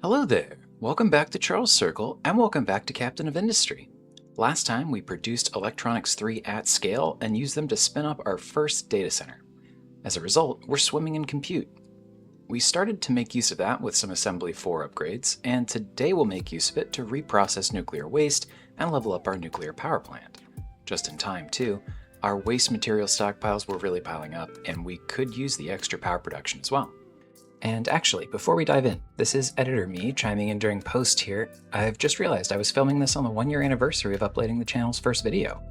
Hello there! Welcome back to Charles Circle, and welcome back to Captain of Industry. Last time we produced Electronics 3 at scale and used them to spin up our first data center. As a result, we're swimming in compute. We started to make use of that with some Assembly 4 upgrades, and today we'll make use of it to reprocess nuclear waste and level up our nuclear power plant. Just in time, too. Our waste material stockpiles were really piling up, and we could use the extra power production as well. And actually, before we dive in, this is Editor Me chiming in during post here. I've just realized I was filming this on the 1-year anniversary of uploading the channel's first video.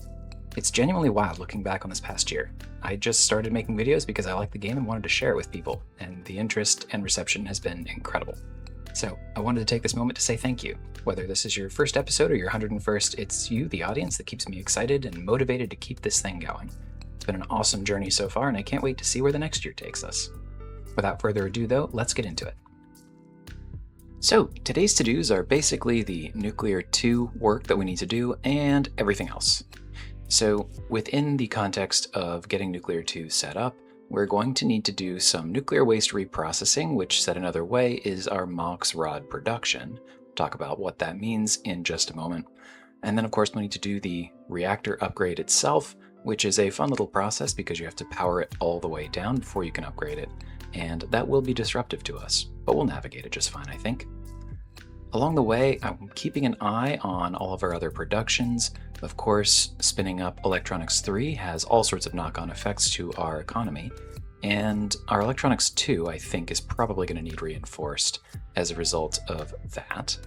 It's genuinely wild looking back on this past year. I just started making videos because I liked the game and wanted to share it with people, and the interest and reception has been incredible. So I wanted to take this moment to say thank you. Whether this is your first episode or your 101st, it's you, the audience, that keeps me excited and motivated to keep this thing going. It's been an awesome journey so far, and I can't wait to see where the next year takes us. Without further ado though, let's get into it. So today's to-dos are basically the Nuclear 2 work that we need to do and everything else. So within the context of getting Nuclear 2 set up, we're going to need to do some nuclear waste reprocessing, which said another way is our MOX Rod production. We'll talk about what that means in just a moment. And then of course we need to do the reactor upgrade itself, which is a fun little process because you have to power it all the way down before you can upgrade it. And that will be disruptive to us, but we'll navigate it just fine, I think. Along the way, I'm keeping an eye on all of our other productions. Of course, spinning up Electronics 3 has all sorts of knock-on effects to our economy, and our Electronics 2, I think, is probably going to need reinforced as a result of that.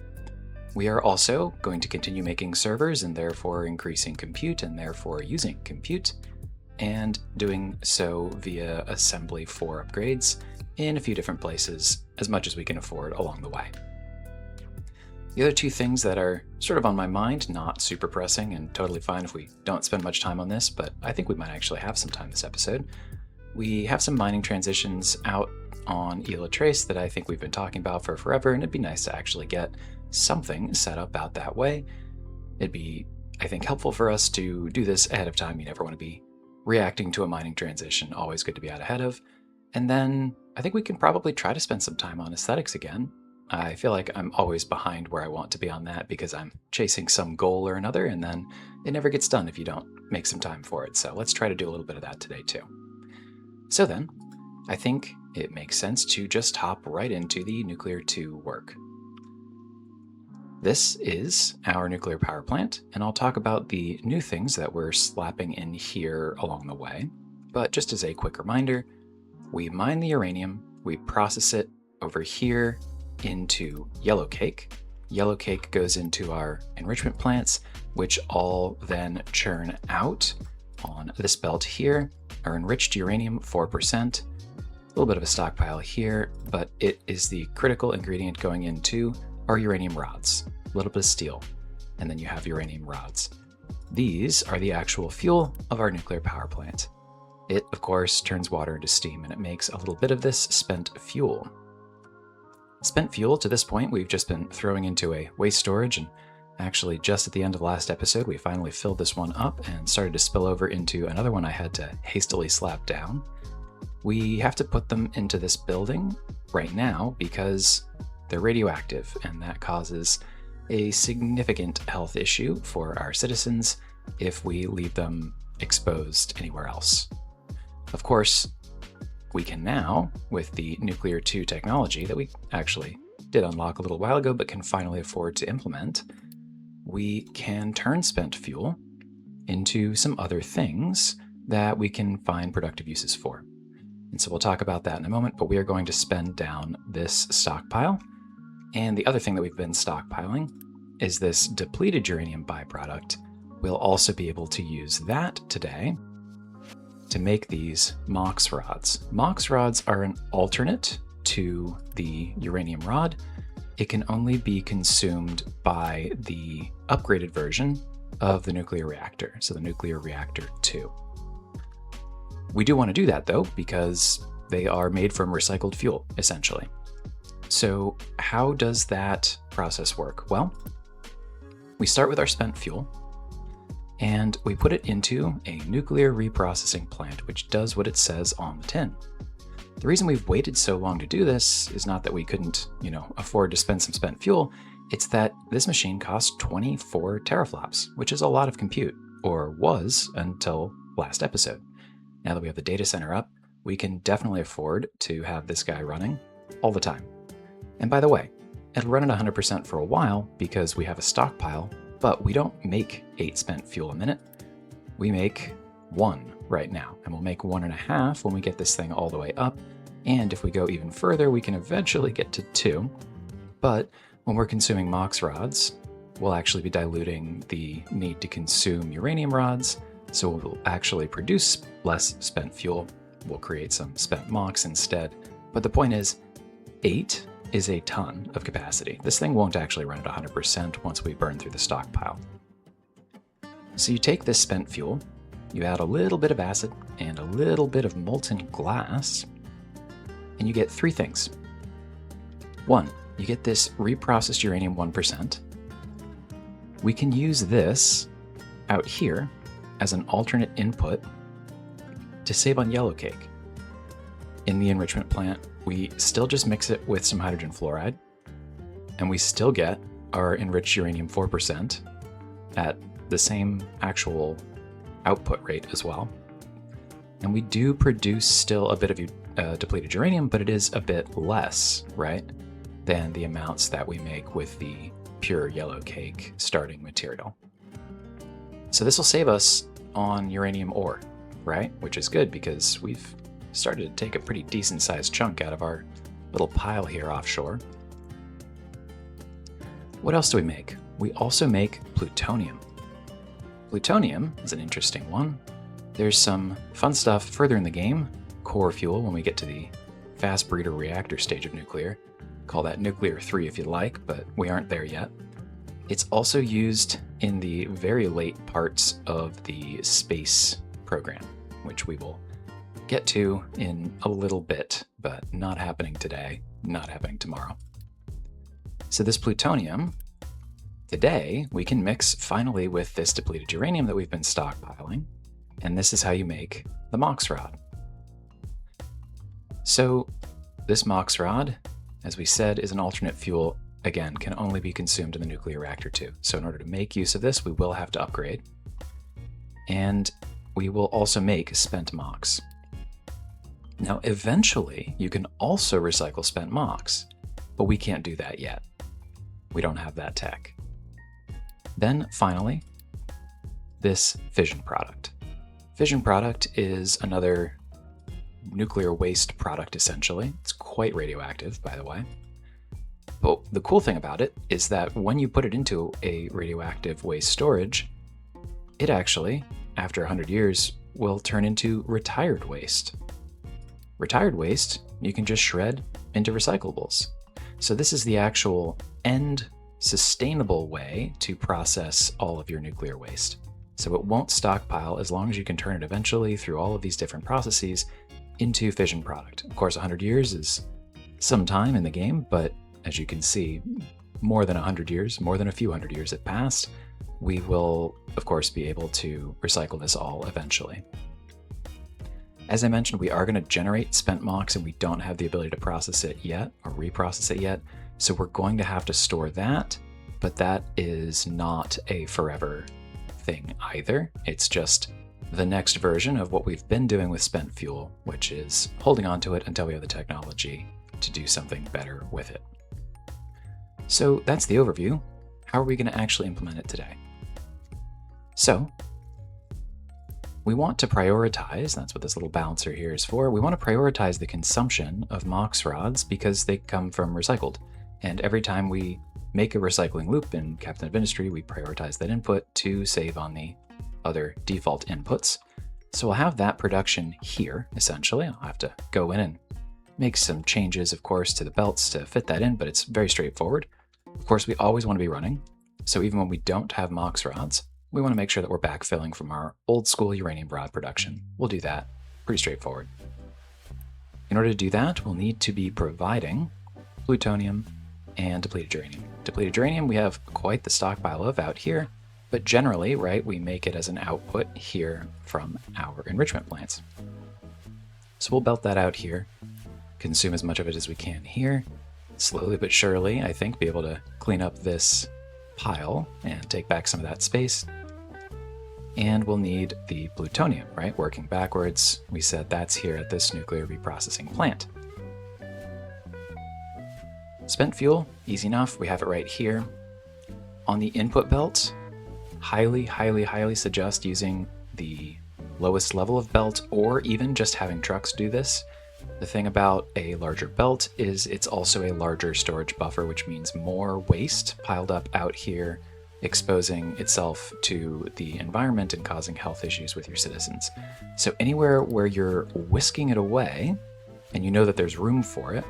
We are also going to continue making servers and therefore increasing compute and therefore using compute, and doing so via Assembly 4 upgrades in a few different places, as much as we can afford along the way. The other two things that are sort of on my mind, not super pressing and totally fine if we don't spend much time on this, but I think we might actually have some time this episode. We have some mining transitions out on Isla Trace that I think we've been talking about for forever, and it'd be nice to actually get something set up out that way. It'd be, I think, helpful for us to do this ahead of time. You never want to be reacting to a mining transition, always good to be out ahead of. And then I think we can probably try to spend some time on aesthetics again. I feel like I'm always behind where I want to be on that because I'm chasing some goal or another, and then it never gets done if you don't make some time for it. So let's try to do a little bit of that today too. So then, I think it makes sense to just hop right into the Nuclear 2 work. This is our nuclear power plant, and I'll talk about the new things that we're slapping in here along the way. But just as a quick reminder, we mine the uranium, we process it over here into yellow cake. Yellow cake goes into our enrichment plants, which all then churn out on this belt here, our enriched uranium 4%. A little bit of a stockpile here, but it is the critical ingredient going into our uranium rods. A little bit of steel, and then you have uranium rods. These are the actual fuel of our nuclear power plant. It, of course, turns water into steam, and it makes a little bit of this spent fuel. Spent fuel, to this point, we've just been throwing into a waste storage, and actually just at the end of the last episode, we finally filled this one up and started to spill over into another one I had to hastily slap down. We have to put them into this building right now because they're radioactive, and that causes a significant health issue for our citizens if we leave them exposed anywhere else. Of course, we can now, with the Nuclear 2 technology that we actually did unlock a little while ago but can finally afford to implement, we can turn spent fuel into some other things that we can find productive uses for. And so we'll talk about that in a moment, but we are going to spend down this stockpile. And the other thing that we've been stockpiling is this depleted uranium byproduct. We'll also be able to use that today to make these MOX rods. MOX rods are an alternate to the uranium rod. It can only be consumed by the upgraded version of the nuclear reactor, so the nuclear reactor 2. We do want to do that though, because they are made from recycled fuel, essentially. So how does that process work? Well, we start with our spent fuel, and we put it into a nuclear reprocessing plant, which does what it says on the tin. The reason we've waited so long to do this is not that we couldn't, afford to spend some spent fuel. It's that this machine costs 24 teraflops, which is a lot of compute, or was until last episode. Now that we have the data center up, we can definitely afford to have this guy running all the time. And by the way, it'll run at 100% for a while because we have a stockpile, but we don't make 8 spent fuel a minute. We make 1 right now, and we'll make 1.5 when we get this thing all the way up. And if we go even further, we can eventually get to 2. But when we're consuming MOX rods, we'll actually be diluting the need to consume uranium rods, so we'll actually produce less spent fuel. We'll create some spent MOX instead. But the point is, 8 is a ton of capacity. This thing won't actually run at 100% once we burn through the stockpile. So you take this spent fuel, you add a little bit of acid and a little bit of molten glass, and you get 3 things. 1, you get this reprocessed uranium 1%. We can use this out here as an alternate input to save on yellow cake. In the enrichment plant, we still just mix it with some hydrogen fluoride, and we still get our enriched uranium 4% at the same actual output rate as well. And we do produce still a bit of depleted uranium, but it is a bit less, right, than the amounts that we make with the pure yellow cake starting material. So this will save us on uranium ore, right? Which is good because we've started to take a pretty decent sized chunk out of our little pile here offshore. What else do we make? We also make plutonium. Plutonium is an interesting one. There's some fun stuff further in the game, core fuel when we get to the fast breeder reactor stage of nuclear. Call that nuclear 3 if you like, but we aren't there yet. It's also used in the very late parts of the space program, which we will get to in a little bit, but not happening today, not happening tomorrow. So this plutonium, today, we can mix finally with this depleted uranium that we've been stockpiling, and this is how you make the MOX rod. So this MOX rod, as we said, is an alternate fuel, again, can only be consumed in the nuclear reactor too. So in order to make use of this, we will have to upgrade. And we will also make spent MOX. Now, eventually, you can also recycle spent MOX, but we can't do that yet. We don't have that tech. Then, finally, this fission product. Fission product is another nuclear waste product, essentially. It's quite radioactive, by the way. But the cool thing about it is that when you put it into a radioactive waste storage, it actually, after 100 years, will turn into retired waste. Retired waste, you can just shred into recyclables. So this is the actual end sustainable way to process all of your nuclear waste. So it won't stockpile as long as you can turn it eventually through all of these different processes into fission product. Of course, 100 years is some time in the game, but as you can see, more than 100 years, more than a few hundred years have passed, we will, of course, be able to recycle this all eventually. As I mentioned, we are going to generate spent MOX, and we don't have the ability to process it yet, or reprocess it yet, so we're going to have to store that, but that is not a forever thing either. It's just the next version of what we've been doing with spent fuel, which is holding on to it until we have the technology to do something better with it. So that's the overview. How are we going to actually implement it today? So we want to prioritize, that's what this little balancer here is for, we want to prioritize the consumption of MOX rods because they come from recycled. And every time we make a recycling loop in Captain of Industry, we prioritize that input to save on the other default inputs. So we'll have that production here, essentially. I'll have to go in and make some changes, of course, to the belts to fit that in, but it's very straightforward. Of course, we always want to be running. So even when we don't have MOX rods, we want to make sure that we're backfilling from our old school uranium rod production. We'll do that. Pretty straightforward. In order to do that, we'll need to be providing plutonium and depleted uranium. Depleted uranium we have quite the stockpile of out here, but generally, right, we make it as an output here from our enrichment plants. So we'll belt that out here. consume as much of it as we can here. Slowly but surely, I think, be able to clean up this pile and take back some of that space. And we'll need the plutonium, right? Working backwards, we said that's here at this nuclear reprocessing plant. Spent fuel, easy enough, we have it right here. On the input belt, highly suggest using the lowest level of belt, or even just having trucks do this. The thing about a larger belt is it's also a larger storage buffer, which means more waste piled up out here, exposing itself to the environment and causing health issues with your citizens. So anywhere where you're whisking it away, and you know that there's room for it,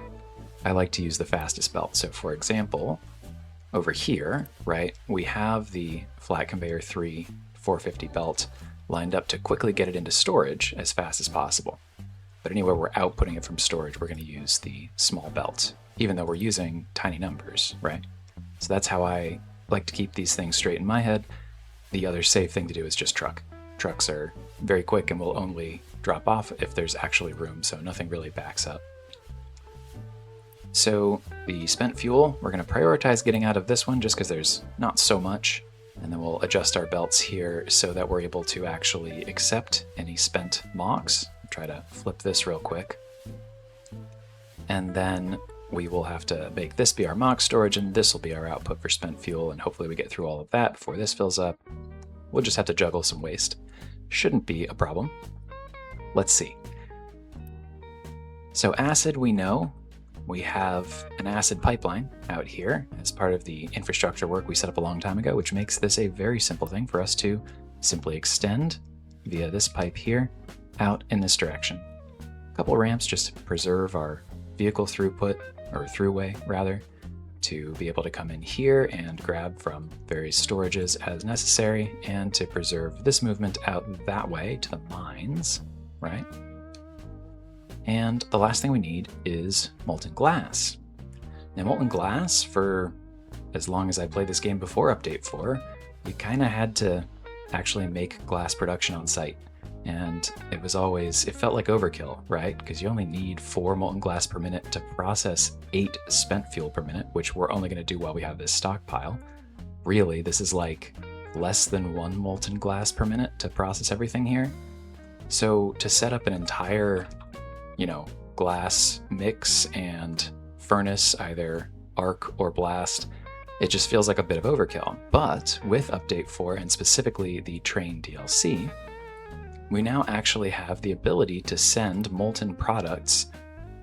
I like to use the fastest belt. So for example, over here, right, we have the flat conveyor 3 450 belt lined up to quickly get it into storage as fast as possible. But anywhere we're outputting it from storage, we're going to use the small belt, even though we're using tiny numbers, right? So that's how I like to keep these things straight in my head. The other safe thing to do is just truck. Trucks are very quick and will only drop off if there's actually room, so nothing really backs up. So the spent fuel, we're going to prioritize getting out of this one just because there's not so much. And then we'll adjust our belts here so that we're able to actually accept any spent MOX. Try to flip this real quick. And then we will have to make this be our MOX storage, and this will be our output for spent fuel, and hopefully we get through all of that before this fills up. We'll just have to juggle some waste. Shouldn't be a problem. Let's see. So acid, we know. We have an acid pipeline out here as part of the infrastructure work we set up a long time ago, which makes this a very simple thing for us to simply extend via this pipe here out in this direction. A couple ramps just to preserve our vehicle throughput, or throughway rather, to be able to come in here and grab from various storages as necessary, and to preserve this movement out that way to the mines, right? And the last thing we need is molten glass. Now molten glass, for as long as I played this game before Update 4, we kind of had to actually make glass production on site. And it felt like overkill, right? Because you only need 4 molten glass per minute to process 8 spent fuel per minute, which we're only going to do while we have this stockpile. Really, this is like less than 1 molten glass per minute to process everything here. So to set up an entire, glass mix and furnace, either arc or blast, it just feels like a bit of overkill. But with Update 4, and specifically the Train DLC, we now actually have the ability to send molten products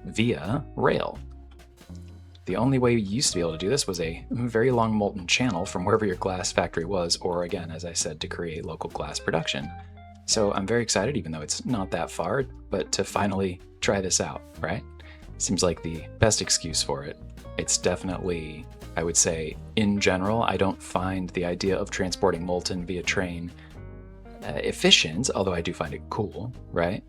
via rail. The only way you used to be able to do this was a very long molten channel from wherever your glass factory was, or again, as I said, to create local glass production. So I'm very excited, even though it's not that far, but to finally try this out, right? Seems like the best excuse for it. It's definitely, I would say, in general, I don't find the idea of transporting molten via train efficient, although I do find it cool, right?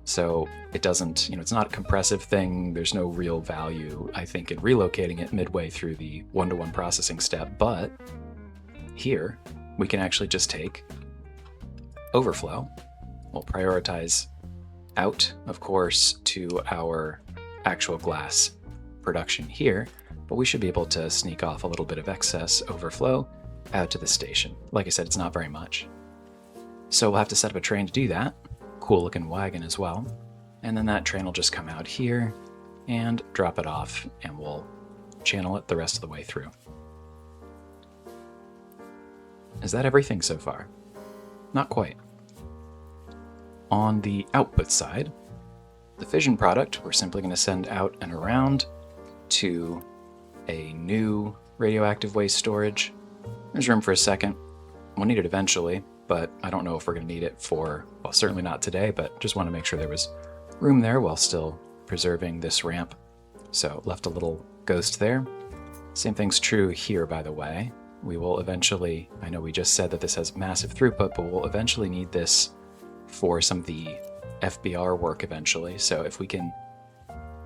So it doesn't, it's not a compressive thing. There's no real value, I think, in relocating it midway through the one-to-one processing step. But here, we can actually just take overflow. We'll prioritize out, of course, to our actual glass production here, but we should be able to sneak off a little bit of excess overflow out to the station. Like I said, it's not very much. So we'll have to set up a train to do that. Cool looking wagon as well. And then that train will just come out here and drop it off, and we'll channel it the rest of the way through. Is that everything so far? Not quite. On the output side, the fission product, we're simply going to send out and around to a new radioactive waste storage. There's room for a second. We'll need it eventually, but I don't know if we're going to need it for, well, certainly not today, but just want to make sure there was room there while still preserving this ramp. So left a little ghost there. Same thing's true here, by the way. We will eventually, I know we just said that this has massive throughput, but we'll eventually need this for some of the FBR work eventually. So if we can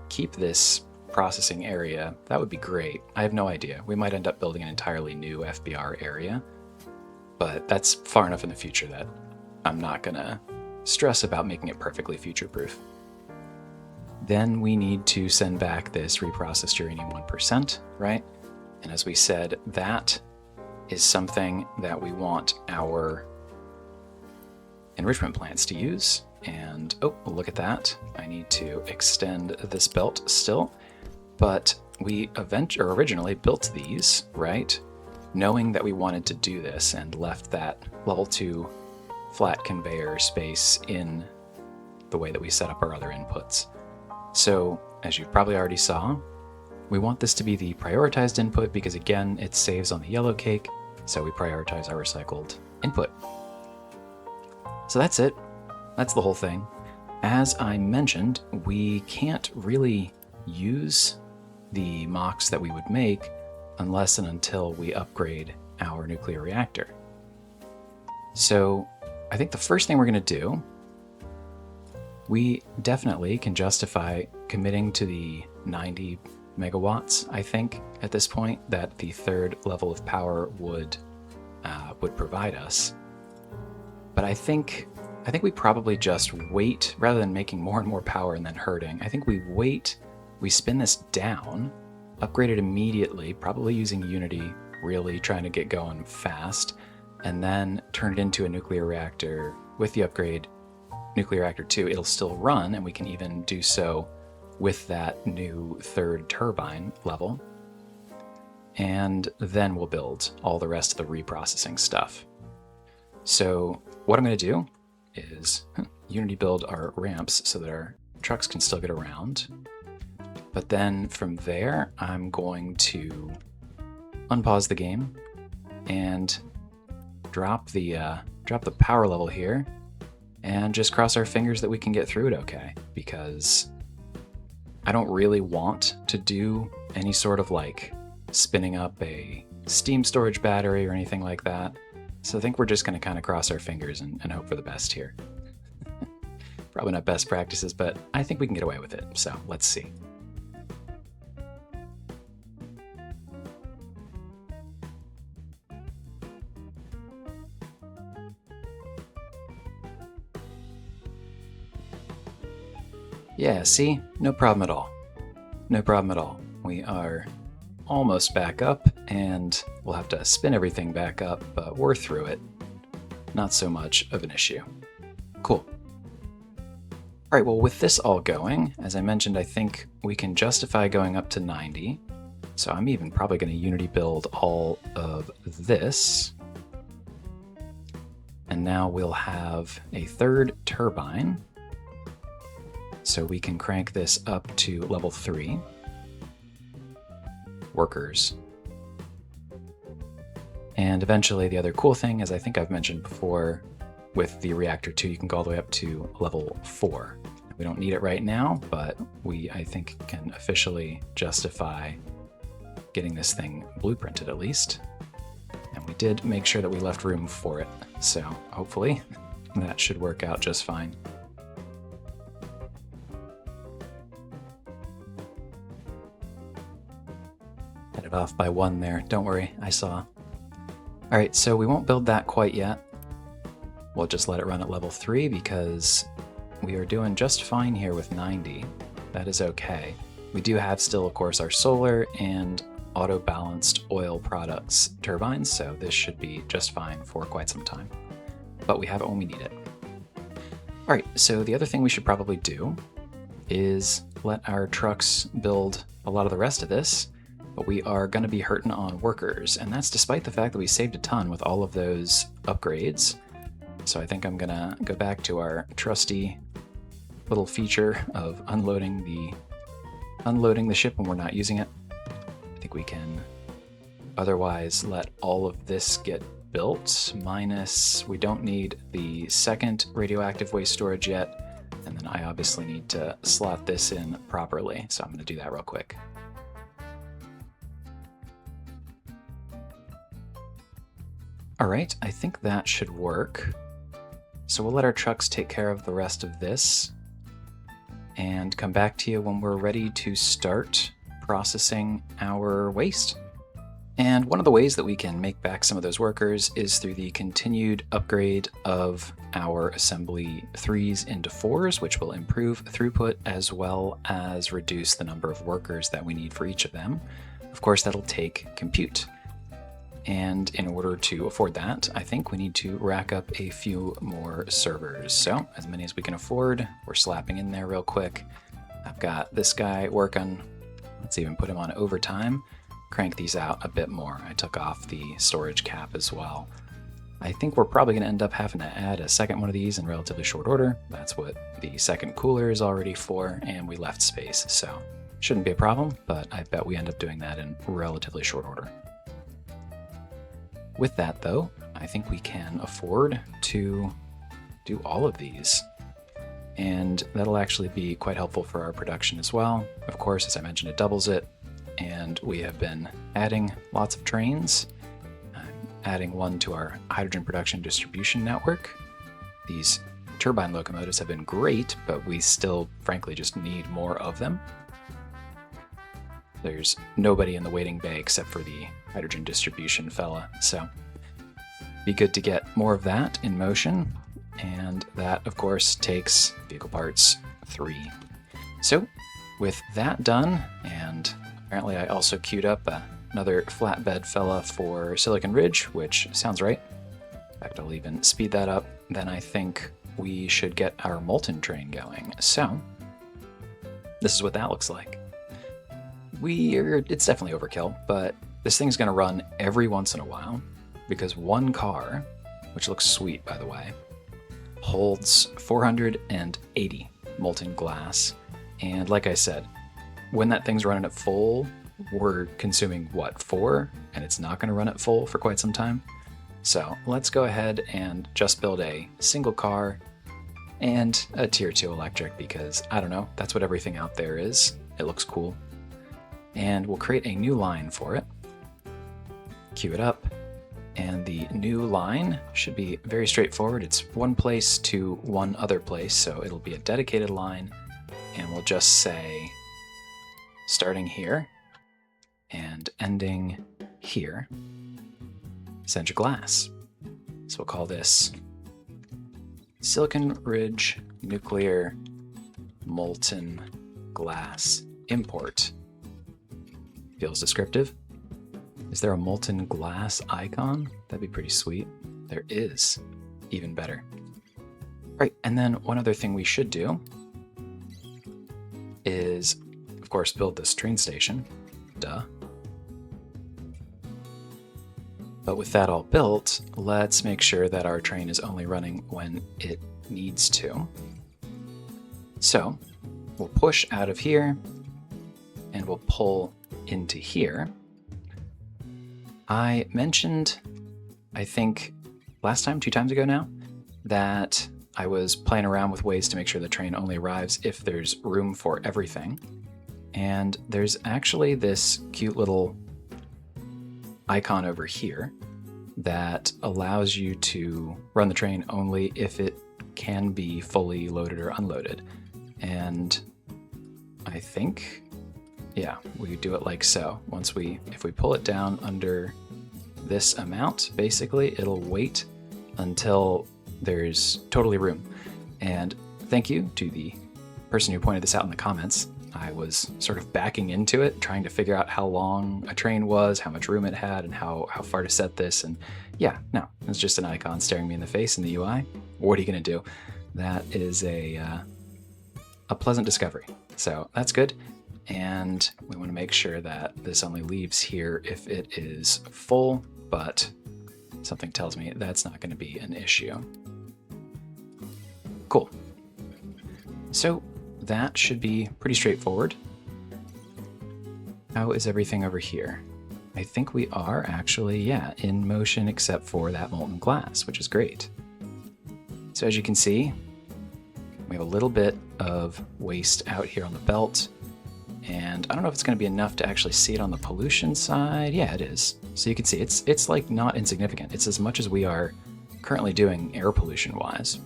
keep this processing area, that would be great. I have no idea. We might end up building an entirely new FBR area, but that's far enough in the future that I'm not gonna stress about making it perfectly future-proof. Then we need to send back this reprocessed uranium 1%, right? And as we said, that is something that we want our enrichment plants to use. And oh, look at that. I need to extend this belt still. But we originally built these, right? Knowing that we wanted to do this and left that level 2 flat conveyor space in the way that we set up our other inputs. So, as you probably already saw, we want this to be the prioritized input because, again, it saves on the yellow cake, so we prioritize our recycled input. So that's it. That's the whole thing. As I mentioned, we can't really use the MOX that we would make unless and until we upgrade our nuclear reactor. So I think the first thing we're going to do, we definitely can justify committing to the 90 megawatts, I think, at this point, that the third level of power would provide us. But I think we probably just wait, rather than making more and more power and then hurting. I think we wait, we spin this down, upgrade it immediately, probably using Unity, really trying to get going fast, and then turn it into a nuclear reactor with the upgrade. Nuclear reactor 2, it'll still run, and we can even do so with that new third turbine level. And then we'll build all the rest of the reprocessing stuff. So what I'm going to do is Unity build our ramps so that our trucks can still get around. But then from there, I'm going to unpause the game and drop the power level here, and just cross our fingers that we can get through it okay, because I don't really want to do any sort of like spinning up a steam storage battery or anything like that. So I think we're just going to kind of cross our fingers and hope for the best here. Probably not best practices, but I think we can get away with it. So let's see. Yeah, see? No problem at all. No problem at all. We are almost back up, and we'll have to spin everything back up, but we're through it. Not so much of an issue. Cool. All right, well, with this all going, as I mentioned, I think we can justify going up to 90. So I'm even probably going to Unity build all of this. And now we'll have a third turbine. So we can crank this up to level 3. Workers. And eventually the other cool thing, as I think I've mentioned before, with the reactor 2, you can go all the way up to level 4. We don't need it right now, but we, I think, can officially justify getting this thing blueprinted at least. And we did make sure that we left room for it. So hopefully that should work out just fine. Headed off by 1 there. Don't worry, I saw. All right, so we won't build that quite yet. We'll just let it run at level 3 because we are doing just fine here with 90. That is okay. We do have still, of course, our solar and auto-balanced oil products turbines, so this should be just fine for quite some time. But we have it when we need it. All right, so the other thing we should probably do is let our trucks build a lot of the rest of this, but we are going to be hurting on workers, and that's despite the fact that we saved a ton with all of those upgrades. So I think I'm going to go back to our trusty little feature of unloading the ship when we're not using it. I think we can otherwise let all of this get built, minus we don't need the second radioactive waste storage yet, and then I obviously need to slot this in properly, so I'm going to do that real quick. All right, I think that should work. So we'll let our trucks take care of the rest of this and come back to you when we're ready to start processing our waste. And one of the ways that we can make back some of those workers is through the continued upgrade of our assembly 3s into 4s, which will improve throughput as well as reduce the number of workers that we need for each of them. Of course, that'll take compute. And in order to afford that, I think we need to rack up a few more servers. So as many as we can afford, we're slapping in there real quick. I've got this guy working. Let's even put him on overtime. Crank these out a bit more. I took off the storage cap as well. I think we're probably going to end up having to add a second one of these in relatively short order. That's what the second cooler is already for, and we left space, so shouldn't be a problem, but I bet we end up doing that in relatively short order. With that though, I think we can afford to do all of these. And that'll actually be quite helpful for our production as well. Of course, as I mentioned, it doubles it. And we have been adding lots of trains. I'm adding one to our hydrogen production distribution network. These turbine locomotives have been great, but we still, frankly, just need more of them. There's nobody in the waiting bay except for the hydrogen distribution fella, so be good to get more of that in motion. And that, of course, takes vehicle parts 3. So with that done, and apparently I also queued up another flatbed fella for Silicon Ridge, which sounds right. In fact, I'll even speed that up. Then I think we should get our molten train going. So this is what that looks like. It's definitely overkill, but this thing's going to run every once in a while because one car, which looks sweet by the way, holds 480 molten glass. And like I said, when that thing's running at full, we're consuming, what, 4? And it's not going to run at full for quite some time. So let's go ahead and just build a single car and a tier 2 electric because, I don't know, that's what everything out there is. It looks cool. And we'll create a new line for it. Queue it up. And the new line should be very straightforward. It's one place to one other place, so it'll be a dedicated line. And we'll just say, starting here and ending here, send your glass. So we'll call this Silicon Ridge Nuclear Molten Glass Import. Feels descriptive. Is there a molten glass icon? That'd be pretty sweet. There is. Even better. Right, and then one other thing we should do is, of course, build this train station. Duh. But with that all built, let's make sure that our train is only running when it needs to. So we'll push out of here and we'll pull into here. I mentioned, I think last time, 2 times ago now, that I was playing around with ways to make sure the train only arrives if there's room for everything. And there's actually this cute little icon over here that allows you to run the train only if it can be fully loaded or unloaded. And I think, yeah, we do it like so. If we pull it down under this amount, basically, it'll wait until there's totally room. And thank you to the person who pointed this out in the comments. I was sort of backing into it, trying to figure out how long a train was, how much room it had, and how far to set this. And yeah, no, it's just an icon staring me in the face in the UI. What are you gonna do? That is a pleasant discovery. So that's good. And we want to make sure that this only leaves here if it is full, but something tells me that's not going to be an issue. Cool. So that should be pretty straightforward. How is everything over here? I think we are actually, yeah, in motion except for that molten glass, which is great. So as you can see, we have a little bit of waste out here on the belt. And I don't know if it's going to be enough to actually see it on the pollution side. Yeah, it is. So you can see it's like not insignificant. It's as much as we are currently doing air pollution wise.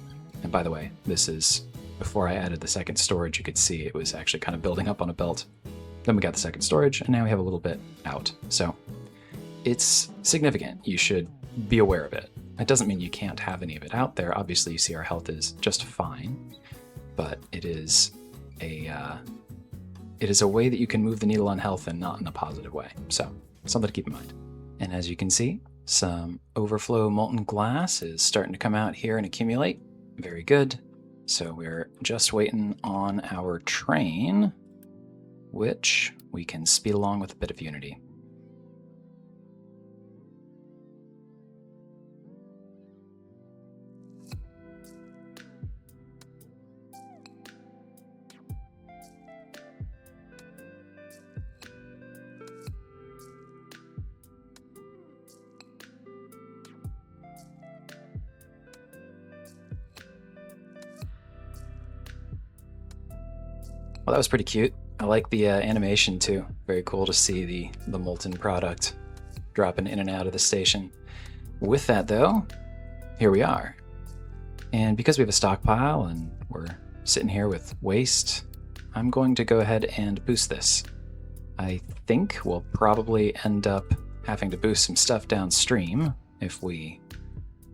And by the way, this is before I added the second storage. You could see it was actually kind of building up on a belt. Then we got the second storage, and now we have a little bit out. So it's significant. You should be aware of it. It doesn't mean you can't have any of it out there. Obviously, you see our health is just fine, but it is a way that you can move the needle on health and not in a positive way. So something to keep in mind. And as you can see, some overflow molten glass is starting to come out here and accumulate. Very good. So we're just waiting on our train, which we can speed along with a bit of Unity. Well, that was pretty cute. I like the animation too. Very cool to see the molten product dropping in and out of the station. With that though, here we are. And because we have a stockpile and we're sitting here with waste, I'm going to go ahead and boost this. I think we'll probably end up having to boost some stuff downstream if we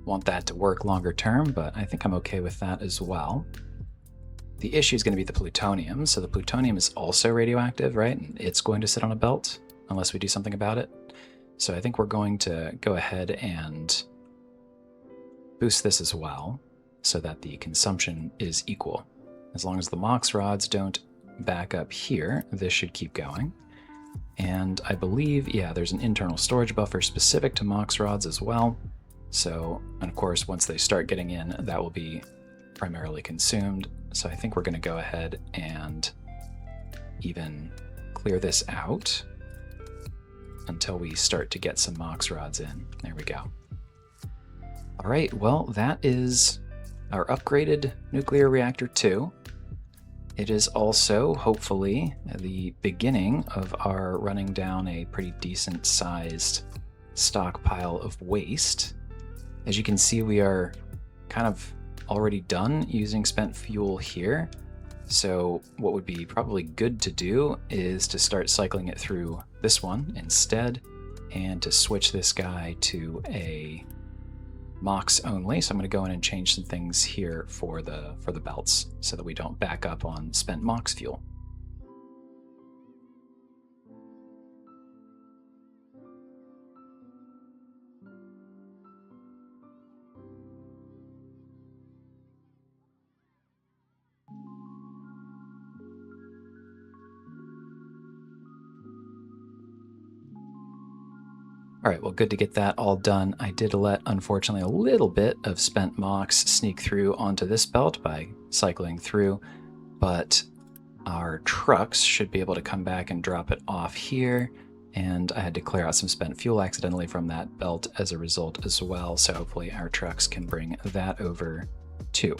want that to work longer term, but I think I'm okay with that as well. The issue is going to be the plutonium. So the plutonium is also radioactive, right? And it's going to sit on a belt unless we do something about it. So I think we're going to go ahead and boost this as well so that the consumption is equal. As long as the MOX rods don't back up here, this should keep going. And I believe, yeah, there's an internal storage buffer specific to MOX rods as well. So, and of course, once they start getting in, that will be primarily consumed. So I think we're going to go ahead and even clear this out until we start to get some MOX rods in. There we go. All right, well, that is our upgraded nuclear reactor 2. It is also, hopefully, the beginning of our running down a pretty decent sized stockpile of waste. As you can see, we are kind of already done using spent fuel here. So what would be probably good to do is to start cycling it through this one instead, and to switch this guy to a MOX only. So I'm going to go in and change some things here for the belts so that we don't back up on spent MOX fuel. All right, well, good to get that all done. I did let, unfortunately, a little bit of spent MOX sneak through onto this belt by cycling through, but our trucks should be able to come back and drop it off here, and I had to clear out some spent fuel accidentally from that belt as a result as well, so hopefully our trucks can bring that over too.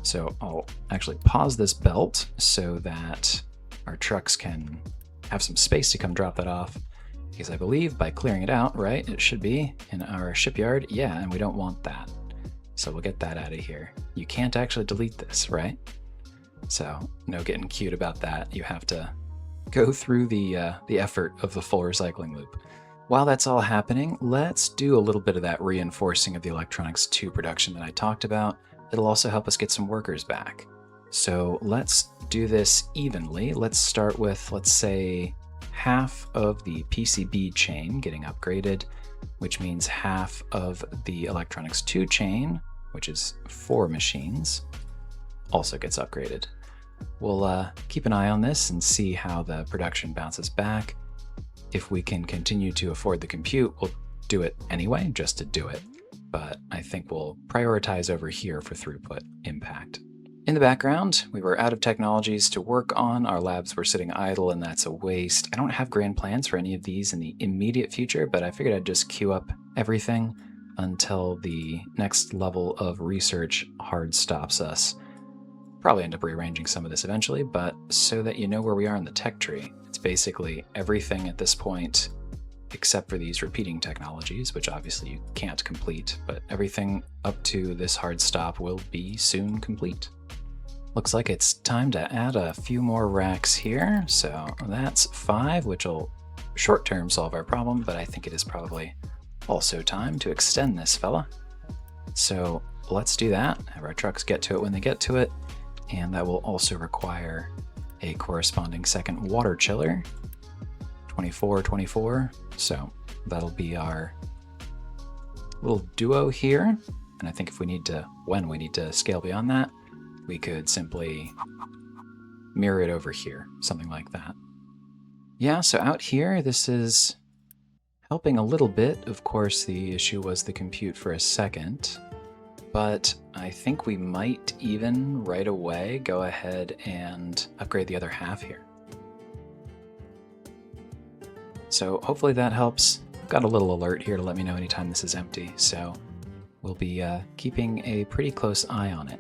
So I'll actually pause this belt so that our trucks can have some space to come drop that off. Because I believe by clearing it out, right, it should be in our shipyard. Yeah, and we don't want that. So we'll get that out of here. You can't actually delete this, right? So no getting cute about that. You have to go through the effort of the full recycling loop. While that's all happening, let's do a little bit of that reinforcing of the Electronics 2 production that I talked about. It'll also help us get some workers back. So let's do this evenly. Let's start with, let's say, half of the PCB chain getting upgraded, which means half of the Electronics 2 chain, which is 4 machines, also gets upgraded. We'll keep an eye on this and see how the production bounces back. If we can continue to afford the compute, we'll do it anyway, just to do it. But I think we'll prioritize over here for throughput impact. In the background, we were out of technologies to work on. Our labs were sitting idle, and that's a waste. I don't have grand plans for any of these in the immediate future, but I figured I'd just queue up everything until the next level of research hard stops us. Probably end up rearranging some of this eventually, but so that you know where we are in the tech tree. It's basically everything at this point except for these repeating technologies, which obviously you can't complete, but everything up to this hard stop will be soon complete. Looks like it's time to add a few more racks here. So that's 5, which will short-term solve our problem, but I think it is probably also time to extend this fella. So let's do that, have our trucks get to it when they get to it, and that will also require a corresponding second water chiller, 24, 24. So that'll be our little duo here. And I think if we need to, when we need to scale beyond that, we could simply mirror it over here, something like that. Yeah, so out here, this is helping a little bit. Of course, the issue was the compute for a second, but I think we might even right away go ahead and upgrade the other half here. So hopefully that helps. I've got a little alert here to let me know anytime this is empty, so we'll be keeping a pretty close eye on it.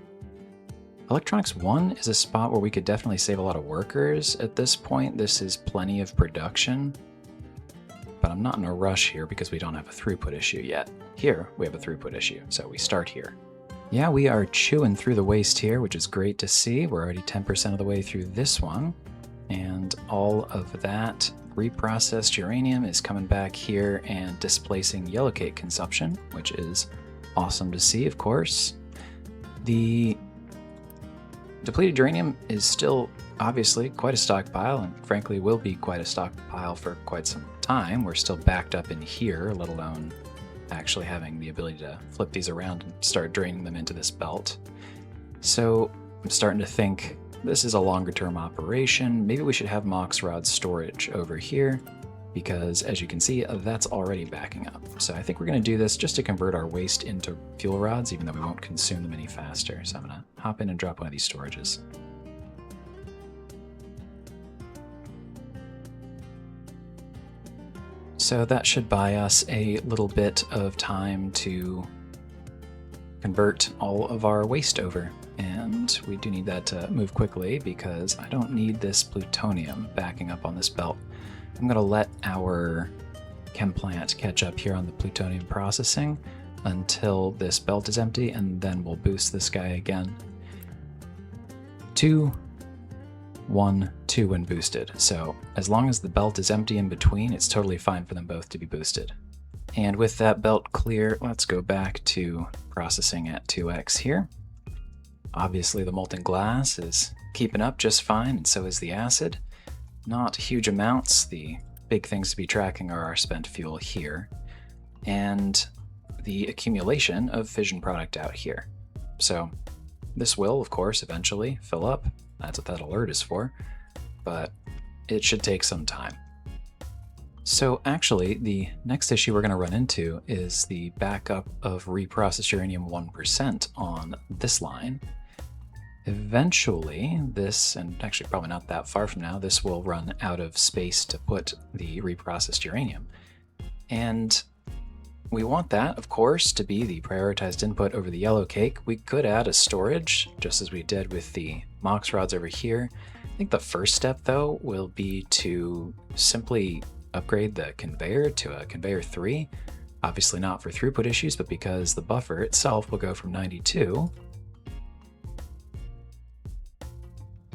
Electronics 1 is a spot where we could definitely save a lot of workers at this point. This is plenty of production, but I'm not in a rush here because we don't have a throughput issue yet. Here, we have a throughput issue, so we start here. Yeah, we are chewing through the waste here, which is great to see. We're already 10% of the way through this one, and all of that reprocessed uranium is coming back here and displacing yellowcake consumption, which is awesome to see, of course. The depleted uranium is still obviously quite a stockpile, and frankly will be quite a stockpile for quite some time. We're still backed up in here, let alone actually having the ability to flip these around and start draining them into this belt. So I'm starting to think this is a longer term operation. Maybe we should have MOX Rods storage over here, because as you can see, that's already backing up. So I think we're going to do this just to convert our waste into fuel rods, even though we won't consume them any faster. So I'm going to hop in and drop one of these storages. So that should buy us a little bit of time to convert all of our waste over. And we do need that to move quickly because I don't need this plutonium backing up on this belt. I'm going to let our chem plant catch up here on the plutonium processing until this belt is empty, and then we'll boost this guy again. 2, 1, 2 when boosted. So as long as the belt is empty in between, it's totally fine for them both to be boosted. And with that belt clear, let's go back to processing at 2x here. Obviously the molten glass is keeping up just fine, and so is the acid. Not huge amounts. The big things to be tracking are our spent fuel here, and the accumulation of fission product out here. So this will, of course, eventually fill up. That's what that alert is for, but it should take some time. So actually, the next issue we're going to run into is the backup of reprocessed uranium 1% on this line. Eventually, this, and actually probably not that far from now, this will run out of space to put the reprocessed uranium. And we want that, of course, to be the prioritized input over the yellowcake. We could add a storage, just as we did with the MOX rods over here. I think the first step, though, will be to simply upgrade the conveyor to a conveyor 3. Obviously not for throughput issues, but because the buffer itself will go from 92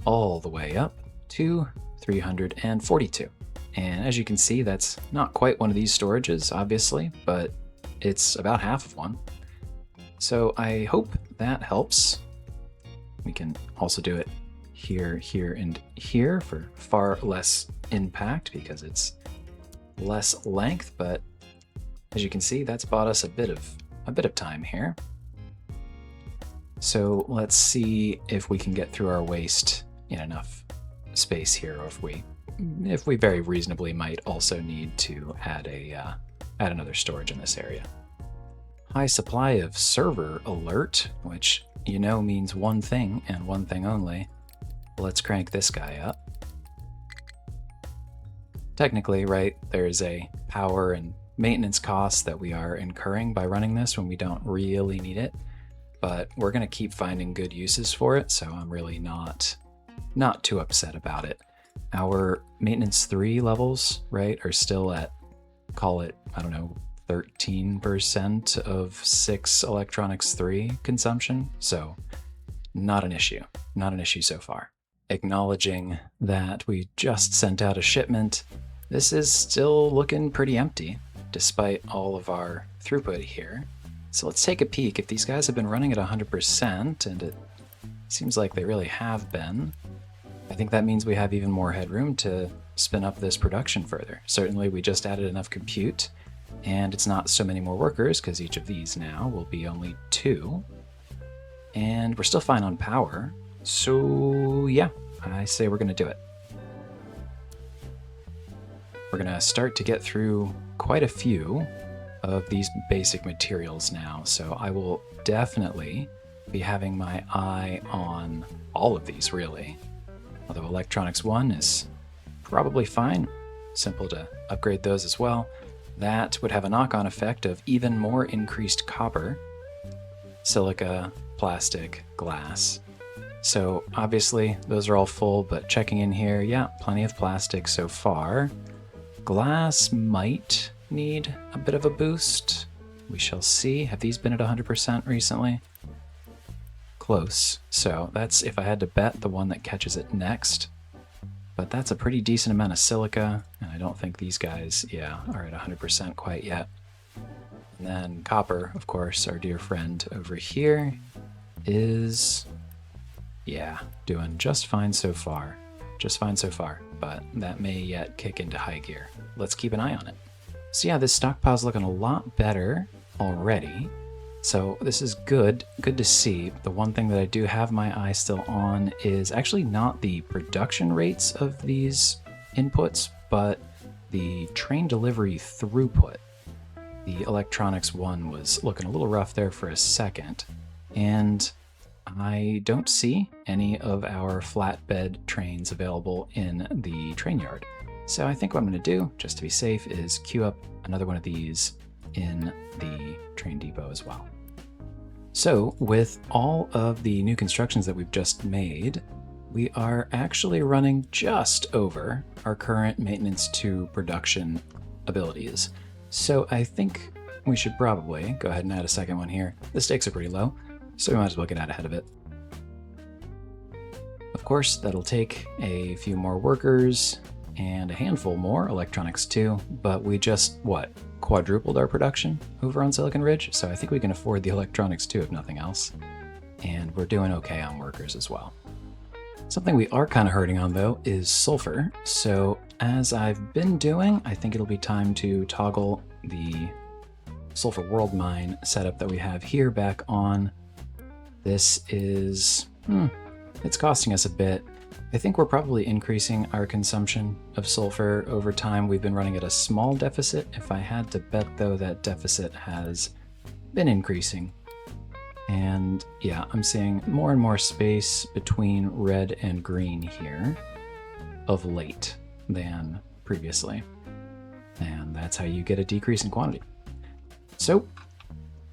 all the way up to 342. And as you can see, that's not quite one of these storages, obviously, but it's about half of one. So I hope that helps. We can also do it here, here, and here for far less impact because it's less length, but as you can see, that's bought us a bit of time here. So let's see if we can get through our waste in enough space here, or if we very reasonably might also need to add another storage in this area. High supply of server alert, which you know means one thing and one thing only. Let's crank this guy up. Technically, right, there's a power and maintenance cost that we are incurring by running this when we don't really need it, but we're going to keep finding good uses for it, so I'm really not too upset about it. Our maintenance 3 levels, right, are still at, call it, I don't know, 13% of 6 electronics 3 consumption, so not an issue so far. Acknowledging that we just sent out a shipment this is still looking pretty empty, despite all of our throughput here. So let's take a peek. If these guys have been running at 100%, and it seems like they really have been, I think that means we have even more headroom to spin up this production further. Certainly we just added enough compute, and it's not so many more workers, because each of these now will be only 2. And we're still fine on power, so yeah, I say we're going to do it. We're going to start to get through quite a few of these basic materials now, so I will definitely be having my eye on all of these, really. Although Electronics 1 is probably fine, simple to upgrade those as well. That would have a knock-on effect of even more increased copper, silica, plastic, glass. So obviously those are all full, but checking in here, yeah, plenty of plastic so far. Glass might need a bit of a boost. We shall see. Have these been at 100% recently? Close. So that's, if I had to bet, the one that catches it next. But that's a pretty decent amount of silica, and I don't think these guys, yeah, are at 100% quite yet. And then copper, of course, our dear friend over here, is, yeah, doing just fine so far. Just fine so far, but that may yet kick into high gear. Let's keep an eye on it. So yeah, this stockpile's looking a lot better already. So this is good to see. The one thing that I do have my eye still on is actually not the production rates of these inputs, but the train delivery throughput. The Electronics 1 was looking a little rough there for a second, and I don't see any of our flatbed trains available in the train yard. So I think what I'm going to do, just to be safe, is queue up another one of these in the train depot as well. So with all of the new constructions that we've just made, we are actually running just over our current maintenance to production abilities. So I think we should probably go ahead and add a second one here. The stakes are pretty low, so we might as well get out ahead of it. Of course, that'll take a few more workers and a handful more Electronics 2, but we just, what, quadrupled our production over on Silicon Ridge, so I think we can afford the Electronics 2 if nothing else. And we're doing okay on workers as well. Something we are kind of hurting on, though, is sulfur. So as I've been doing, I think it'll be time to toggle the sulfur world mine setup that we have here back on. This is, it's costing us a bit. I think we're probably increasing our consumption of sulfur over time. We've been running at a small deficit. If I had to bet, though, that deficit has been increasing. And yeah, I'm seeing more and more space between red and green here of late than previously. And that's how you get a decrease in quantity. So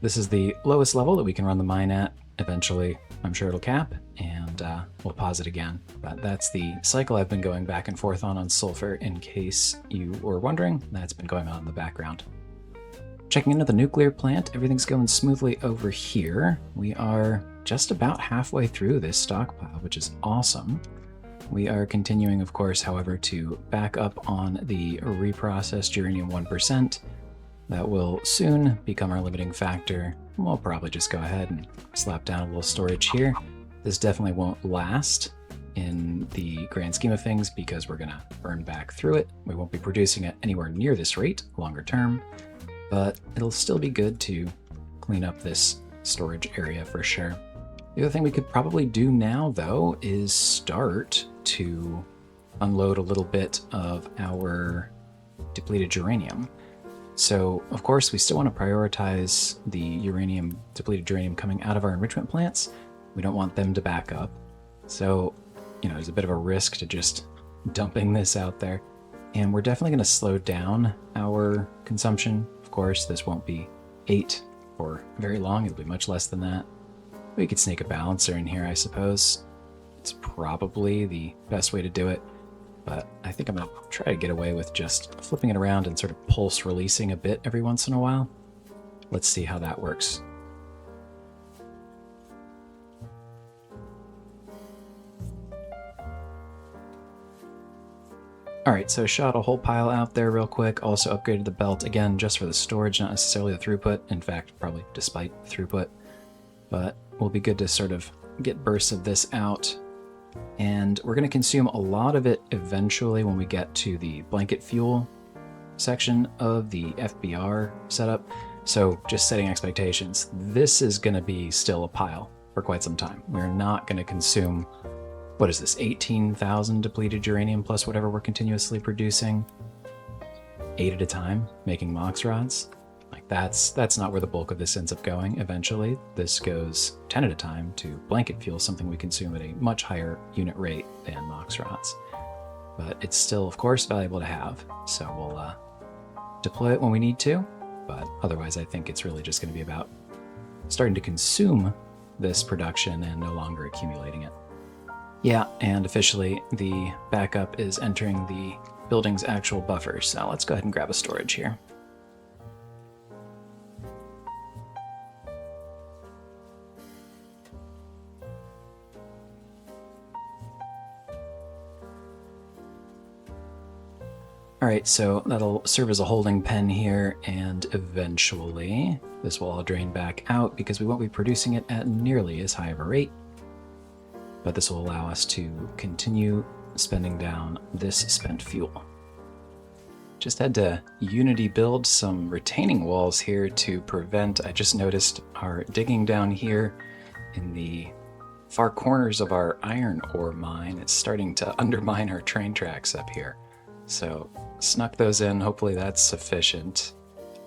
this is the lowest level that we can run the mine at. Eventually, I'm sure it'll cap, and we'll pause it again. But that's the cycle I've been going back and forth on sulfur, in case you were wondering. That's been going on in the background. Checking into the nuclear plant, everything's going smoothly over here. We are just about halfway through this stockpile, which is awesome. We are continuing, of course, however, to back up on the reprocessed uranium 1%. That will soon become our limiting factor. We'll probably just go ahead and slap down a little storage here. This definitely won't last in the grand scheme of things because we're gonna burn back through it. We won't be producing at anywhere near this rate longer term, but it'll still be good to clean up this storage area for sure. The other thing we could probably do now, though, is start to unload a little bit of our depleted uranium. So, of course, we still want to prioritize the depleted uranium coming out of our enrichment plants. We don't want them to back up. So, you know, there's a bit of a risk to just dumping this out there. And we're definitely going to slow down our consumption. Of course, this won't be 8 for very long. It'll be much less than that. We could sneak a balancer in here, I suppose. It's probably the best way to do it. But I think I'm going to try to get away with just flipping it around and sort of pulse releasing a bit every once in a while. Let's see how that works. Alright, so shot a whole pile out there real quick. Also upgraded the belt, again, just for the storage, not necessarily the throughput. In fact, probably despite throughput. But will be good to sort of get bursts of this out. And we're going to consume a lot of it eventually when we get to the blanket fuel section of the FBR setup. So just setting expectations, this is going to be still a pile for quite some time. We're not going to consume, what is this, 18,000 depleted uranium plus whatever we're continuously producing, 8 at a time, making MOX rods. Like that's not where the bulk of this ends up going eventually. This goes 10 at a time to blanket fuel, something we consume at a much higher unit rate than MOX rods. But it's still, of course, valuable to have. So we'll deploy it when we need to. But otherwise, I think it's really just going to be about starting to consume this production and no longer accumulating it. Yeah, and officially the backup is entering the building's actual buffer. So let's go ahead and grab a storage here. Alright, so that'll serve as a holding pen here, and eventually this will all drain back out because we won't be producing it at nearly as high of a rate. But this will allow us to continue spending down this spent fuel. Just had to Unity build some retaining walls here to prevent, I just noticed, our digging down here in the far corners of our iron ore mine. It's starting to undermine our train tracks up here. So snuck those in, hopefully that's sufficient.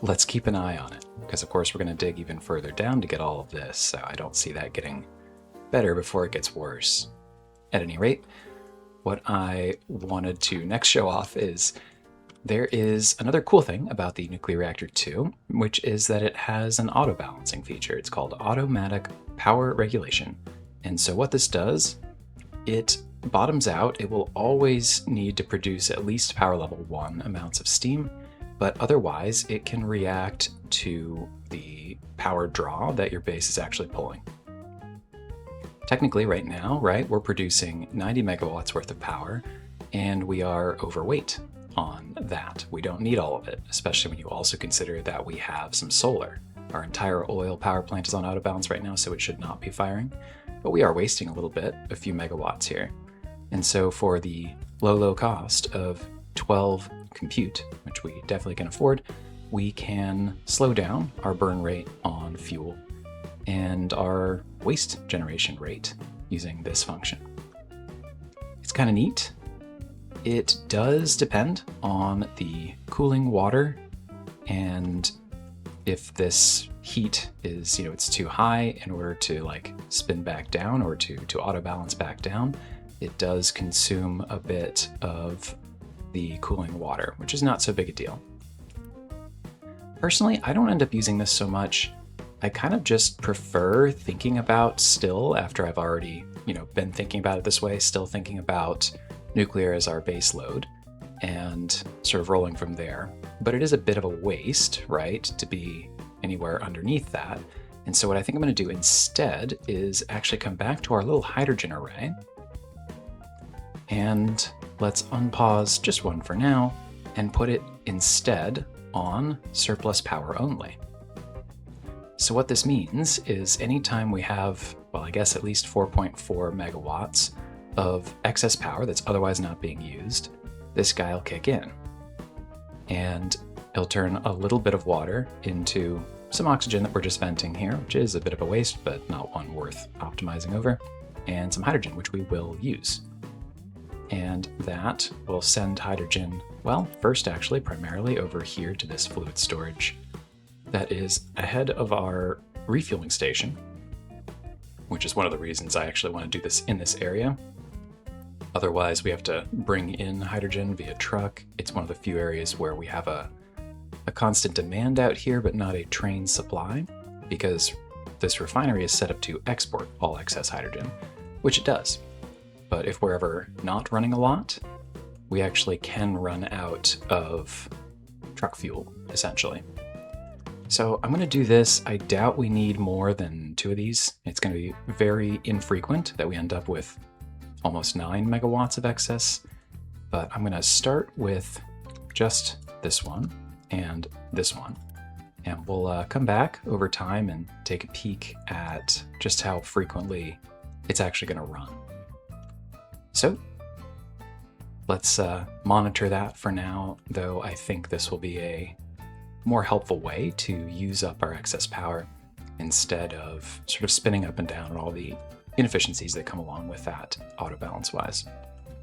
Let's keep an eye on it, because of course we're going to dig even further down to get all of this, so I don't see that getting better before it gets worse. At any rate, what I wanted to next show off is there is another cool thing about the Nuclear Reactor 2, which is that it has an auto-balancing feature. It's called Automatic Power Regulation. And so what this does, it bottoms out. It will always need to produce at least power level 1 amounts of steam, but otherwise it can react to the power draw that your base is actually pulling. Technically right now, right, we're producing 90 megawatts worth of power, and we are overweight on that. We don't need all of it, especially when you also consider that we have some solar. Our entire oil power plant is on auto balance right now, so it should not be firing, but we are wasting a little bit, a few megawatts here. And so for the low cost of 12 compute, which we definitely can afford, we can slow down our burn rate on fuel and our waste generation rate using this function. It's kind of neat. It does depend on the cooling water, and if this heat is, it's too high in order to like spin back down or to auto balance back down, it does consume a bit of the cooling water, which is not so big a deal. Personally, I don't end up using this so much. I kind of just prefer thinking about still, after I've already, been thinking about it this way, still thinking about nuclear as our base load and sort of rolling from there. But it is a bit of a waste, right, to be anywhere underneath that. And so what I think I'm going to do instead is actually come back to our little hydrogen array. And let's unpause just one for now and put it instead on surplus power only. So what this means is anytime we have, well, I guess at least 4.4 megawatts of excess power that's otherwise not being used, this guy will kick in. And it'll turn a little bit of water into some oxygen that we're just venting here, which is a bit of a waste, but not one worth optimizing over, and some hydrogen, which we will use. And that will send hydrogen, well, first actually primarily over here to this fluid storage that is ahead of our refueling station, which is one of the reasons I actually want to do this in this area. Otherwise, we have to bring in hydrogen via truck. It's one of the few areas where we have a constant demand out here, but not a train supply, because this refinery is set up to export all excess hydrogen, which it does. But if we're ever not running a lot, we actually can run out of truck fuel, essentially. So I'm going to do this. I doubt we need more than 2 of these. It's going to be very infrequent that we end up with almost 9 megawatts of excess. but I'm going to start with just this one and this one. And we'll come back over time and take a peek at just how frequently it's actually going to run. So let's monitor that for now, though I think this will be a more helpful way to use up our excess power instead of sort of spinning up and down and all the inefficiencies that come along with that auto balance wise.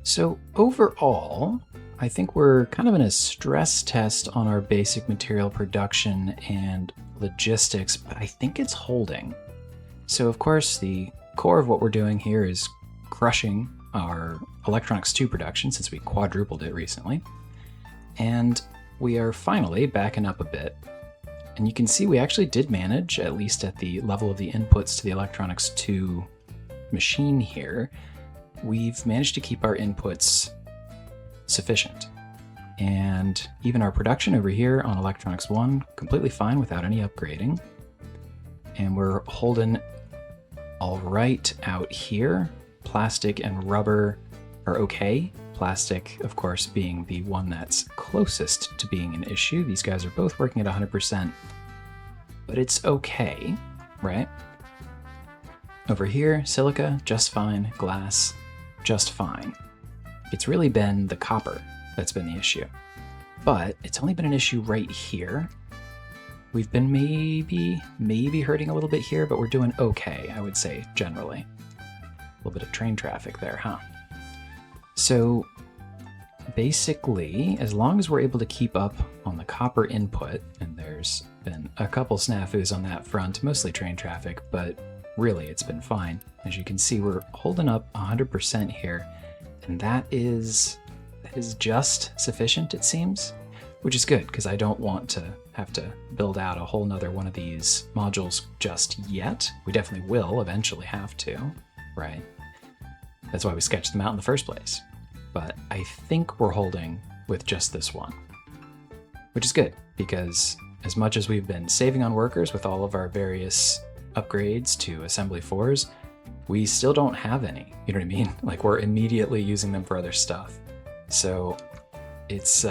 So overall, I think we're kind of in a stress test on our basic material production and logistics, but I think it's holding. So of course, the core of what we're doing here is crushing our electronics 2 production since we quadrupled it recently. And we are finally backing up a bit. And you can see we actually did manage, at least at the level of the inputs to the electronics 2 machine here, we've managed to keep our inputs sufficient. And even our production over here on electronics 1, completely fine without any upgrading. And we're holding all right out here. Plastic and rubber are okay. Plastic, of course, being the one that's closest to being an issue. These guys are both working at 100%, but it's okay, right? Over here, silica, just fine. Glass, just fine. It's really been the copper that's been the issue. But it's only been an issue right here. We've been maybe hurting a little bit here, but we're doing okay, I would say, generally. A little bit of train traffic there, huh? So basically, as long as we're able to keep up on the copper input, and there's been a couple snafus on that front, mostly train traffic, but really it's been fine. As you can see, we're holding up 100% here, and that is just sufficient, it seems, which is good because I don't want to have to build out a whole nother one of these modules just yet. We definitely will eventually have to, right? That's why we sketched them out in the first place. But I think we're holding with just this one, which is good because as much as we've been saving on workers with all of our various upgrades to assembly 4s, we still don't have any, you know what I mean? Like we're immediately using them for other stuff. So it's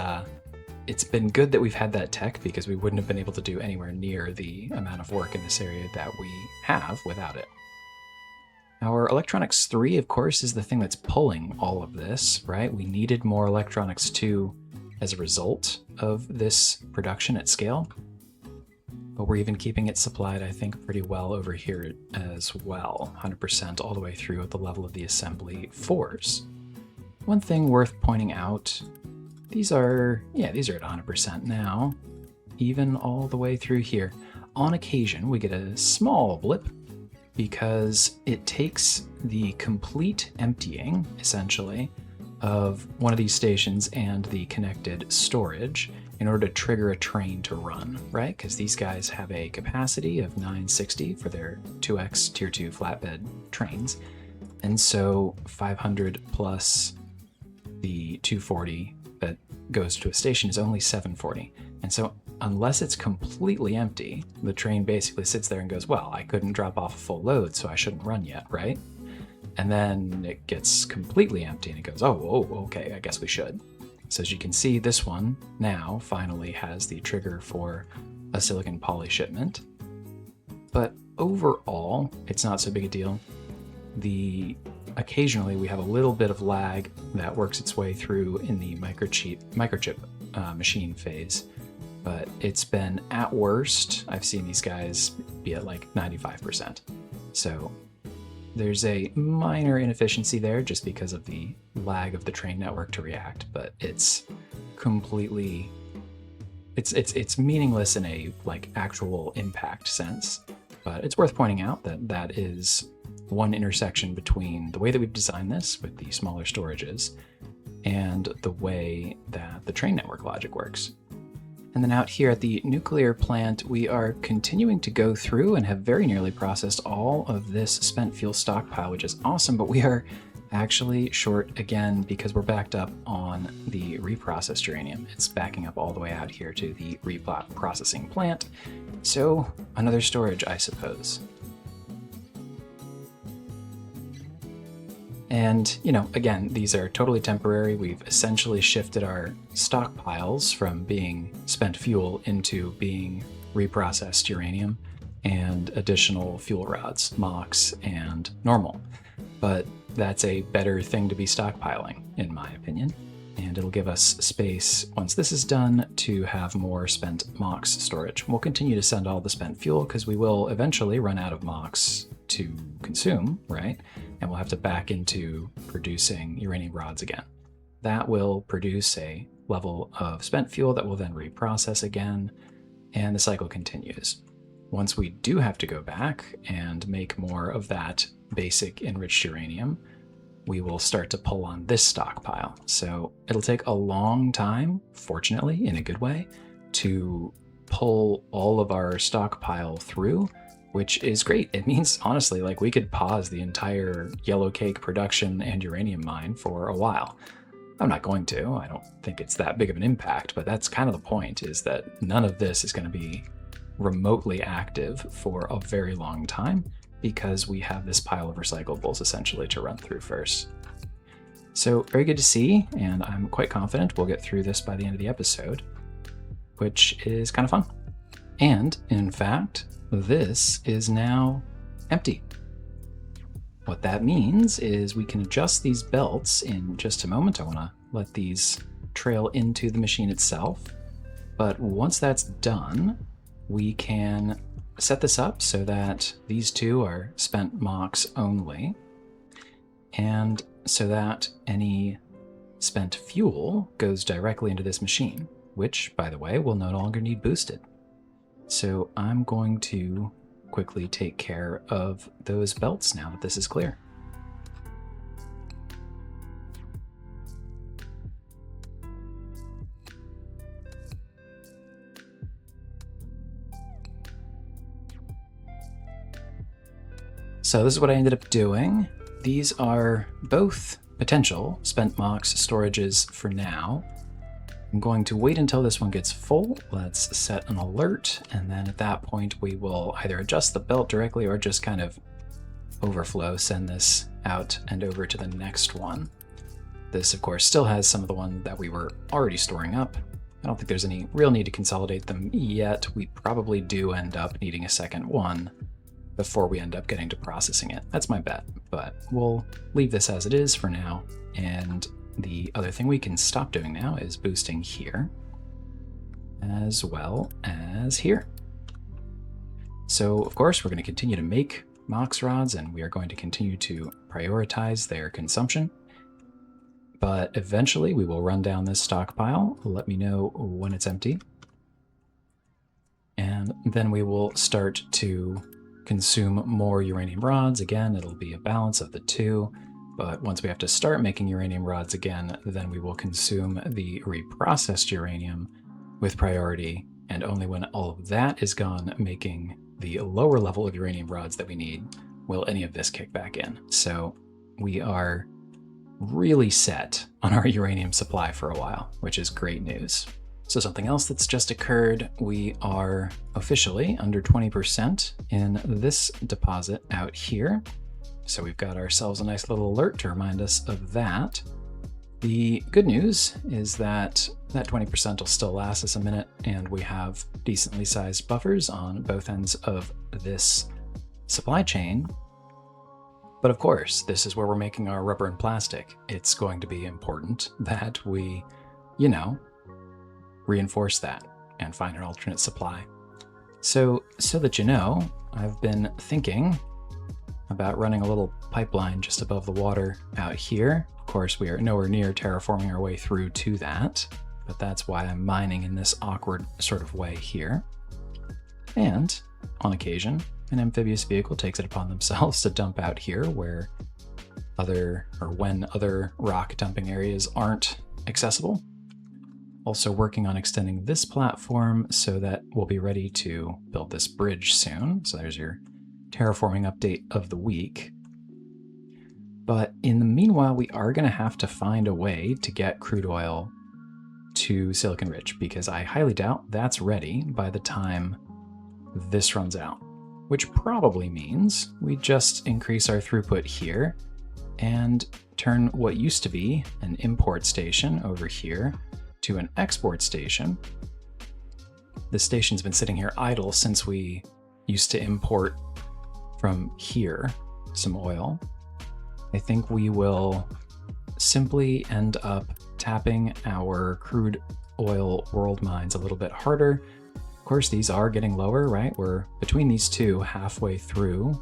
been good that we've had that tech because we wouldn't have been able to do anywhere near the amount of work in this area that we have without it. Our electronics 3, of course, is the thing that's pulling all of this, right? We needed more electronics 2 as a result of this production at scale, but we're even keeping it supplied, I think, pretty well over here as well, 100% all the way through at the level of the assembly 4s. One thing worth pointing out, these are at 100% now, even all the way through here. On occasion, we get a small blip because it takes the complete emptying, essentially, of one of these stations and the connected storage in order to trigger a train to run, right? Because these guys have a capacity of 960 for their 2X Tier 2 flatbed trains. And so 500 plus the 240 that goes to a station is only 740. And so unless it's completely empty, the train basically sits there and goes, well, I couldn't drop off a full load, so I shouldn't run yet, right? And then it gets completely empty and it goes, oh, okay, I guess we should. So as you can see, this one now finally has the trigger for a silicon poly shipment. But overall, it's not so big a deal. Occasionally we have a little bit of lag that works its way through in the microchip machine phase. But it's been, at worst, I've seen these guys be at like 95%. So there's a minor inefficiency there just because of the lag of the train network to react, but it's completely, it's meaningless in a like actual impact sense. But it's worth pointing out that that is one intersection between the way that we've designed this with the smaller storages and the way that the train network logic works. And then out here at the nuclear plant, we are continuing to go through and have very nearly processed all of this spent fuel stockpile, which is awesome, but we are actually short again because we're backed up on the reprocessed uranium. It's backing up all the way out here to the reprocessing plant. So another storage, I suppose. And, you know, again, these are totally temporary. We've essentially shifted our stockpiles from being spent fuel into being reprocessed uranium and additional fuel rods, MOX and normal. But that's a better thing to be stockpiling, in my opinion. And it'll give us space, once this is done, to have more spent MOX storage. We'll continue to send all the spent fuel because we will eventually run out of MOX to consume, right? And we'll have to back into producing uranium rods again. That will produce a level of spent fuel that will then reprocess again, and the cycle continues. Once we do have to go back and make more of that basic enriched uranium, we will start to pull on this stockpile. So it'll take a long time, fortunately, in a good way, to pull all of our stockpile through, which is great. It means, honestly, like we could pause the entire yellow cake production and uranium mine for a while. I'm not going to. I don't think it's that big of an impact, but that's kind of the point, is that none of this is going to be remotely active for a very long time because we have this pile of recyclables essentially to run through first. So very good to see, and I'm quite confident we'll get through this by the end of the episode, which is kind of fun. And in fact, this is now empty. What that means is we can adjust these belts in just a moment. I want to let these trail into the machine itself. But once that's done, we can set this up so that these two are spent MOX only, and so that any spent fuel goes directly into this machine, which, by the way, will no longer need boosted. So I'm going to quickly take care of those belts now that this is clear. So this is what I ended up doing. These are both potential spent MOX storages for now. I'm going to wait until this one gets full. Let's set an alert, and then at that point we will either adjust the belt directly or just kind of overflow, send this out and over to the next one. This, of course, still has some of the one that we were already storing up. I don't think there's any real need to consolidate them yet. We probably do end up needing a second one before we end up getting to processing it. That's my bet, but we'll leave this as it is for now. And the other thing we can stop doing now is boosting here, as well as here. So, of course, we're going to continue to make MOX rods, and we are going to continue to prioritize their consumption. But eventually we will run down this stockpile. Let me know when it's empty. And then we will start to consume more uranium rods. Again, it'll be a balance of the two. But once we have to start making uranium rods again, then we will consume the reprocessed uranium with priority. And only when all of that is gone, making the lower level of uranium rods that we need, will any of this kick back in. So we are really set on our uranium supply for a while, which is great news. So something else that's just occurred, we are officially under 20% in this deposit out here. So we've got ourselves a nice little alert to remind us of that. The good news is that that 20% will still last us a minute, and we have decently sized buffers on both ends of this supply chain. But of course, this is where we're making our rubber and plastic. It's going to be important that we, reinforce that and find an alternate supply. So that you know, I've been thinking about running a little pipeline just above the water out here. Of course, we are nowhere near terraforming our way through to that, but that's why I'm mining in this awkward sort of way here. And on occasion, an amphibious vehicle takes it upon themselves to dump out here when other rock dumping areas aren't accessible. Also working on extending this platform so that we'll be ready to build this bridge soon. So there's your terraforming update of the week. But in the meanwhile, we are going to have to find a way to get crude oil to Silicon Ridge, because I highly doubt that's ready by the time this runs out, which probably means we just increase our throughput here and turn what used to be an import station over here to an export station. This station's been sitting here idle since we used to import from here some oil. I think we will simply end up tapping our crude oil world mines a little bit harder. Of course, these are getting lower, right? We're between these two, halfway through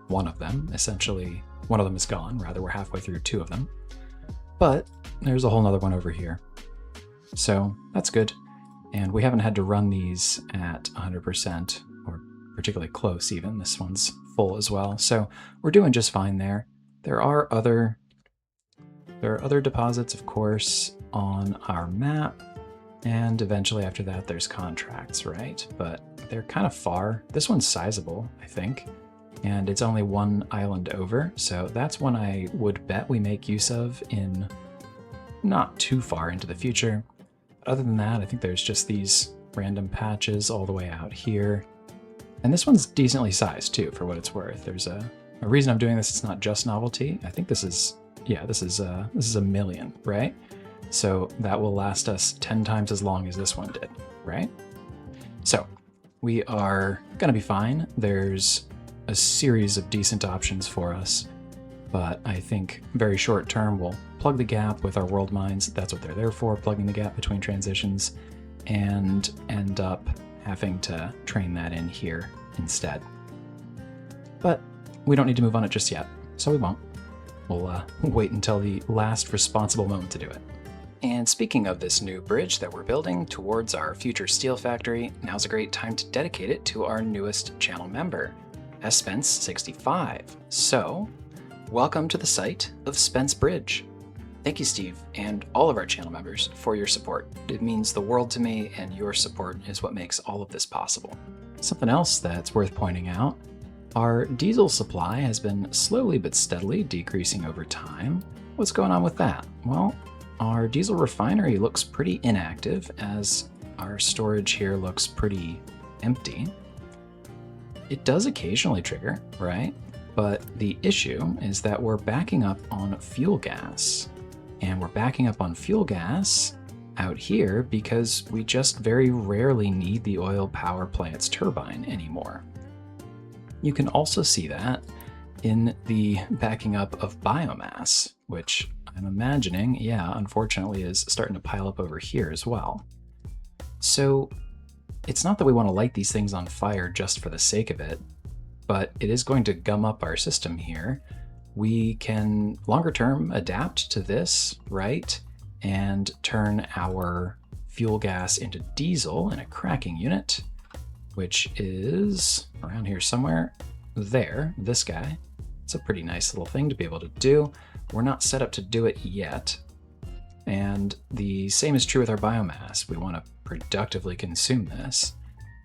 one of them. Essentially, one of them is gone. Rather, we're halfway through two of them. But there's a whole nother one over here. So that's good. And we haven't had to run these at 100% or particularly close even. This one's full as well. So we're doing just fine there. There are other deposits, of course, on our map. And eventually after that, there's contracts, right? But they're kind of far. This one's sizable, I think. And it's only one island over. So that's one I would bet we make use of in not too far into the future. Other than that, I think there's just these random patches all the way out here. And this one's decently sized too, for what it's worth. There's a reason I'm doing this. It's not just novelty. I think this is a million, right? So that will last us 10 times as long as this one did, right? So we are gonna be fine. There's a series of decent options for us, but I think very short term we'll plug the gap with our world mines. That's what they're there for, plugging the gap between transitions, and end up having to train that in here instead. But we don't need to move on it just yet, so we won't. We'll wait until the last responsible moment to do it. And speaking of this new bridge that we're building towards our future steel factory, now's a great time to dedicate it to our newest channel member, Spence65. So, welcome to the site of Spence Bridge. Thank you, Steve, and all of our channel members for your support. It means the world to me, and your support is what makes all of this possible. Something else that's worth pointing out, our diesel supply has been slowly but steadily decreasing over time. What's going on with that? Well, our diesel refinery looks pretty inactive as our storage here looks pretty empty. It does occasionally trigger, right? But the issue is that we're backing up on fuel gas. And we're backing up on fuel gas out here because we just very rarely need the oil power plant's turbine anymore. You can also see that in the backing up of biomass, which I'm imagining, yeah, unfortunately is starting to pile up over here as well. So it's not that we want to light these things on fire just for the sake of it, but it is going to gum up our system here. We can longer term adapt to this, right? And turn our fuel gas into diesel in a cracking unit, which is around here somewhere. There, this guy. It's a pretty nice little thing to be able to do. We're not set up to do it yet. And the same is true with our biomass. We want to productively consume this.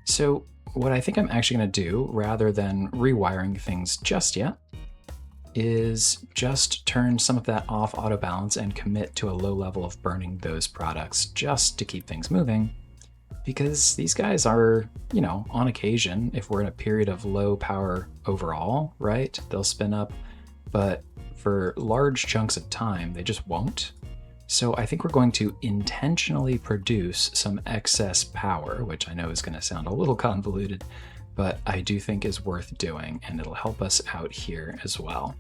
So what I think I'm actually going to do, rather than rewiring things just yet, is just turn some of that off auto balance and commit to a low level of burning those products just to keep things moving. Because these guys are, you know, on occasion, if we're in a period of low power overall, right, they'll spin up, but for large chunks of time, they just won't. So I think we're going to intentionally produce some excess power, which I know is going to sound a little convoluted, but I do think is worth doing, and it'll help us out here as well.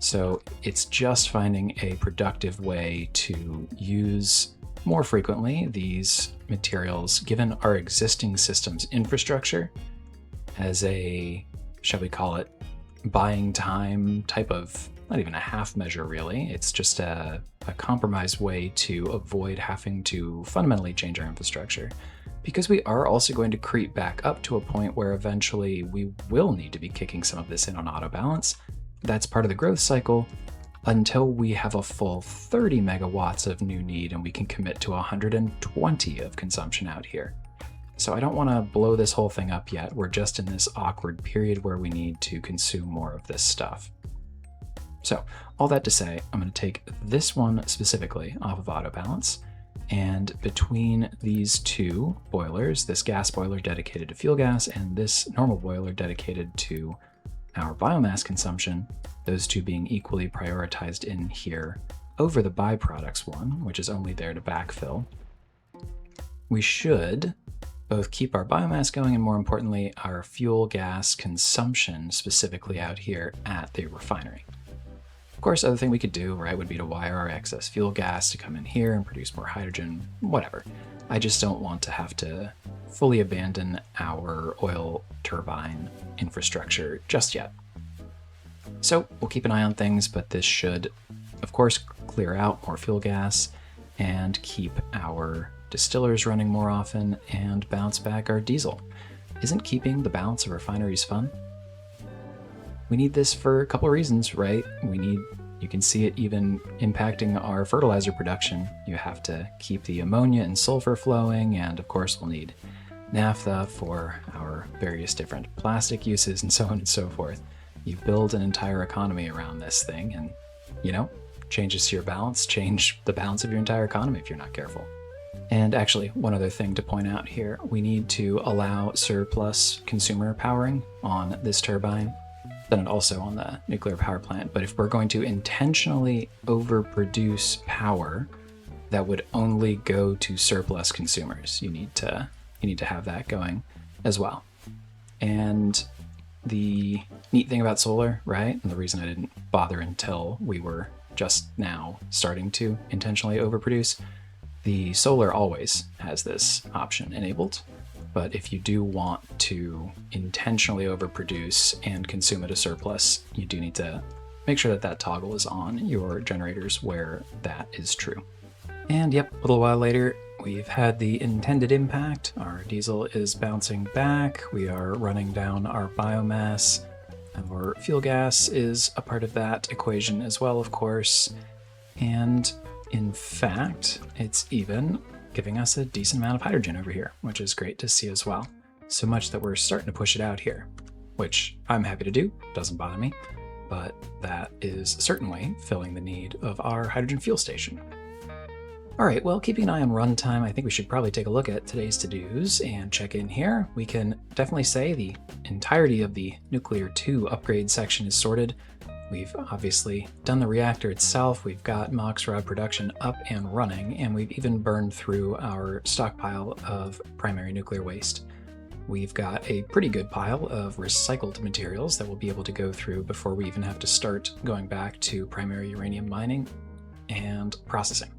So it's just finding a productive way to use more frequently these materials given our existing system's infrastructure as a, shall we call it, buying time type of, not even a half measure really, it's just a compromised way to avoid having to fundamentally change our infrastructure. Because we are also going to creep back up to a point where eventually we will need to be kicking some of this in on auto balance. That's part of the growth cycle until we have a full 30 megawatts of new need and we can commit to 120 of consumption out here. So I don't want to blow this whole thing up yet. We're just in this awkward period where we need to consume more of this stuff. So all that to say, I'm going to take this one specifically off of auto balance. And between these two boilers, this gas boiler dedicated to fuel gas and this normal boiler dedicated to our biomass consumption, those two being equally prioritized in here over the byproducts one, which is only there to backfill, we should both keep our biomass going and, more importantly, our fuel gas consumption specifically out here at the refinery. Of course, other thing we could do, right, would be to wire our excess fuel gas to come in here and produce more hydrogen, whatever. I just don't want to have to fully abandon our oil turbine infrastructure just yet. So we'll keep an eye on things, but this should, of course, clear out more fuel gas and keep our distillers running more often and bounce back our diesel. Isn't keeping the balance of refineries fun? We need this for a couple of reasons, right? You can see it even impacting our fertilizer production. You have to keep the ammonia and sulfur flowing, and of course we'll need naphtha for our various different plastic uses and so on and so forth. You build an entire economy around this thing and, changes to your balance, change the balance of your entire economy if you're not careful. And actually, one other thing to point out here, we need to allow surplus consumer powering on this turbine, then also on the nuclear power plant. But if we're going to intentionally overproduce power that would only go to surplus consumers, you need to have that going as well. And the neat thing about solar, right, and the reason I didn't bother until we were just now starting to intentionally overproduce, the solar always has this option enabled. But if you do want to intentionally overproduce and consume at a surplus, you do need to make sure that that toggle is on your generators where that is true. And yep, a little while later, we've had the intended impact. Our diesel is bouncing back. We are running down our biomass. Our fuel gas is a part of that equation as well, of course. And in fact, it's even giving us a decent amount of hydrogen over here, which is great to see as well. So much that we're starting to push it out here, which I'm happy to do, doesn't bother me, but that is certainly filling the need of our hydrogen fuel station. All right, well, keeping an eye on runtime, I think we should probably take a look at today's to-dos and check in here. We can definitely say the entirety of the Nuclear 2 upgrade section is sorted. We've obviously done the reactor itself, we've got MOX Rod production up and running, and we've even burned through our stockpile of primary nuclear waste. We've got a pretty good pile of recycled materials that we'll be able to go through before we even have to start going back to primary uranium mining and processing.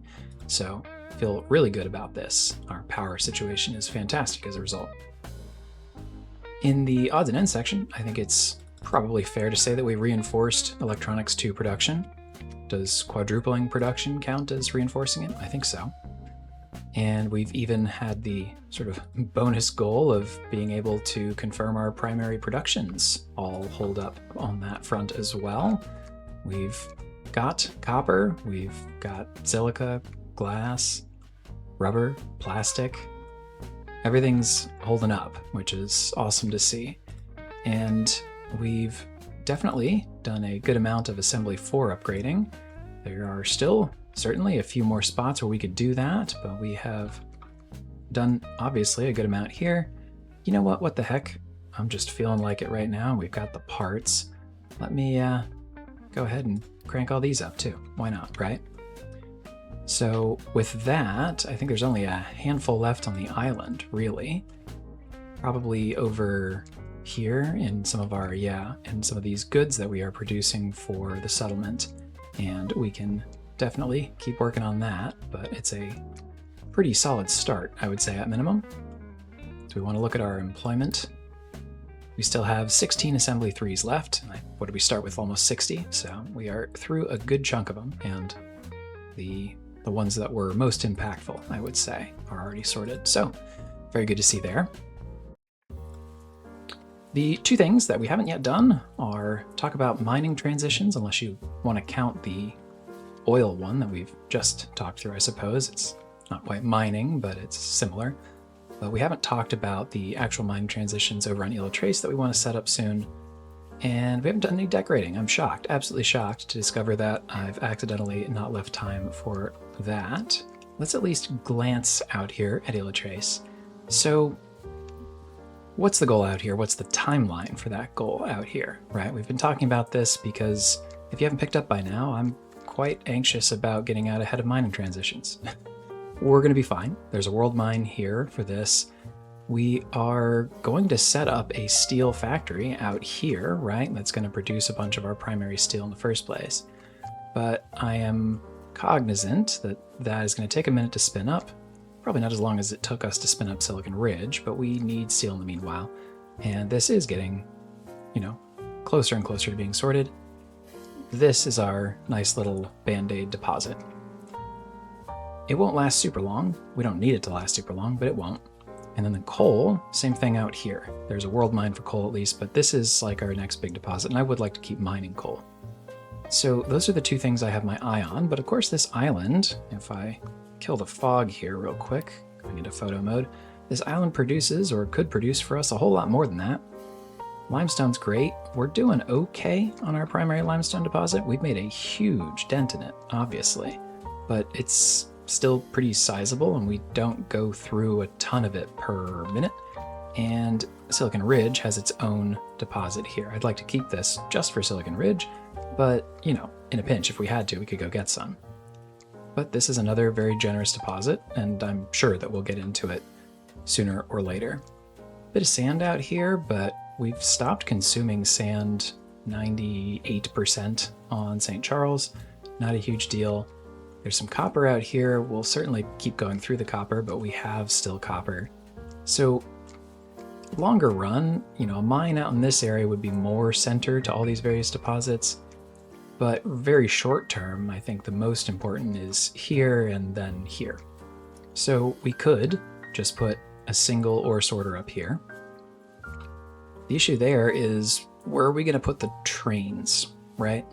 So feel really good about this. Our power situation is fantastic as a result. In the odds and ends section, I think it's probably fair to say that we reinforced Electronics 2 production. Does quadrupling production count as reinforcing it? I think so. And we've even had the sort of bonus goal of being able to confirm our primary productions all hold up on that front as well. We've got copper, we've got silica, glass, rubber, plastic. Everything's holding up, which is awesome to see. And we've definitely done a good amount of Assembly 4 upgrading. There are still certainly a few more spots where we could do that, but we have done obviously a good amount here. You know what the heck? I'm just feeling like it right now. We've got the parts. Let me go ahead and crank all these up too. Why not, right? So with that, I think there's only a handful left on the island, really. Probably over here in some of our, in some of these goods that we are producing for the settlement. And we can definitely keep working on that, but it's a pretty solid start, I would say, at minimum. So we want to look at our employment. We still have 16 Assembly 3s left. What did we start with? Almost 60. So we are through a good chunk of them, and the ones that were most impactful, I would say, are already sorted. So very good to see there. The two things that we haven't yet done are talk about mining transitions, unless you want to count the oil one that we've just talked through, I suppose. It's not quite mining, but it's similar. But we haven't talked about the actual mining transitions over on Elo Trace that we want to set up soon. And we haven't done any decorating. I'm shocked, absolutely shocked to discover that I've accidentally not left time for that. Let's at least glance out here at Elo Trace. So what's the goal out here? What's the timeline for that goal out here, right? We've been talking about this because If you haven't picked up by now, I'm quite anxious about getting out ahead of mining transitions. We're going to be fine. There's a world mine here for this. We are going to set up a steel factory out here, right? That's going to produce a bunch of our primary steel in the first place. But I am cognizant that that is going to take a minute to spin up. Probably not as long as it took us to spin up Silicon Ridge, but we need steel in the meanwhile. And this is getting, closer and closer to being sorted. This is our nice little Band-Aid deposit. It won't last super long. We don't need it to last super long, but it won't. And then the coal, same thing out here. There's a world mine for coal at least, but this is like our next big deposit, and I would like to keep mining coal. So those are the two things I have my eye on, but of course this island, if I kill the fog here real quick, going into photo mode, this island produces, or could produce for us, a whole lot more than that. Limestone's great. We're doing okay on our primary limestone deposit. We've made a huge dent in it, obviously, but it's still pretty sizable, and we don't go through a ton of it per minute. And Silicon Ridge has its own deposit here. I'd like to keep this just for Silicon Ridge, but in a pinch, if we had to, we could go get some. But this is another very generous deposit, and I'm sure that we'll get into it sooner or later. Bit of sand out here, but we've stopped consuming sand 98% on St. Charles. Not a huge deal. There's some copper out here. We'll certainly keep going through the copper, but we have still copper. So longer run, a mine out in this area would be more centered to all these various deposits. But very short term, I think the most important is here and then here. So we could just put a single ore sorter up here. The issue there is, where are we going to put the trains, right?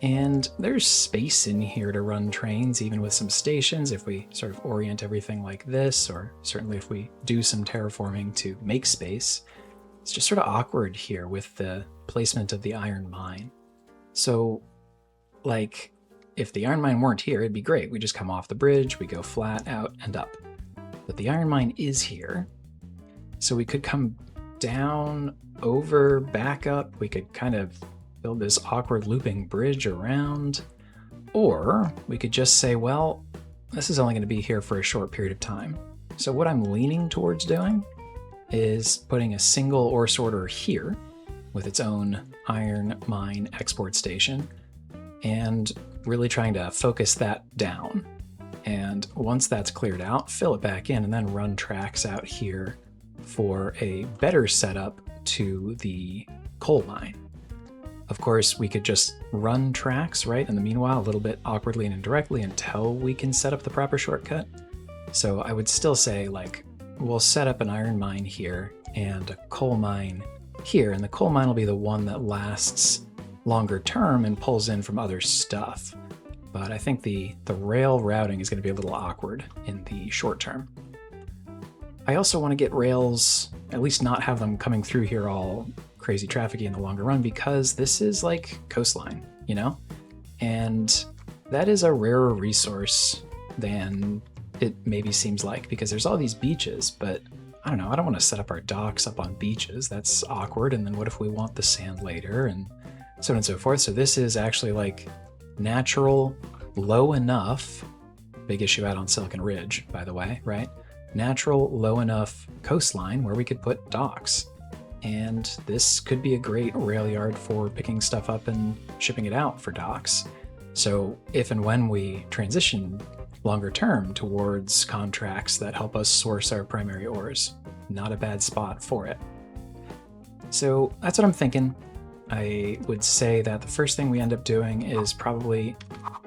And there's space in here to run trains, even with some stations, if we sort of orient everything like this, or certainly if we do some terraforming to make space. It's just sort of awkward here with the placement of the iron mine. So, if the iron mine weren't here, it'd be great. We just come off the bridge, we go flat out and up. But the iron mine is here, so we could come down, over, back up. We could kind of build this awkward looping bridge around. Or we could just say, well, this is only going to be here for a short period of time. So what I'm leaning towards doing is putting a single ore sorter here with its own iron mine export station, and really trying to focus that down. And once that's cleared out, fill it back in, and then run tracks out here for a better setup to the coal mine. Of course, we could just run tracks, right, in the meanwhile, a little bit awkwardly and indirectly until we can set up the proper shortcut. So I would still say, we'll set up an iron mine here and a coal mine here, and the coal mine will be the one that lasts longer term and pulls in from other stuff. But I think the rail routing is going to be a little awkward in the short term. I also want to get rails, at least not have them coming through here all crazy trafficy in the longer run, because this is like coastline, And that is a rarer resource than it maybe seems like, because there's all these beaches, but I don't know, I don't want to set up our docks up on beaches. That's awkward. And then what if we want the sand later, and so on and so forth. So this is actually natural, low enough, big issue out on Silicon Ridge, by the way, right? Natural, low enough coastline where we could put docks. And this could be a great rail yard for picking stuff up and shipping it out for docks. So if and when we transition longer term towards contracts that help us source our primary ores, not a bad spot for it. So that's what I'm thinking. I would say that the first thing we end up doing is probably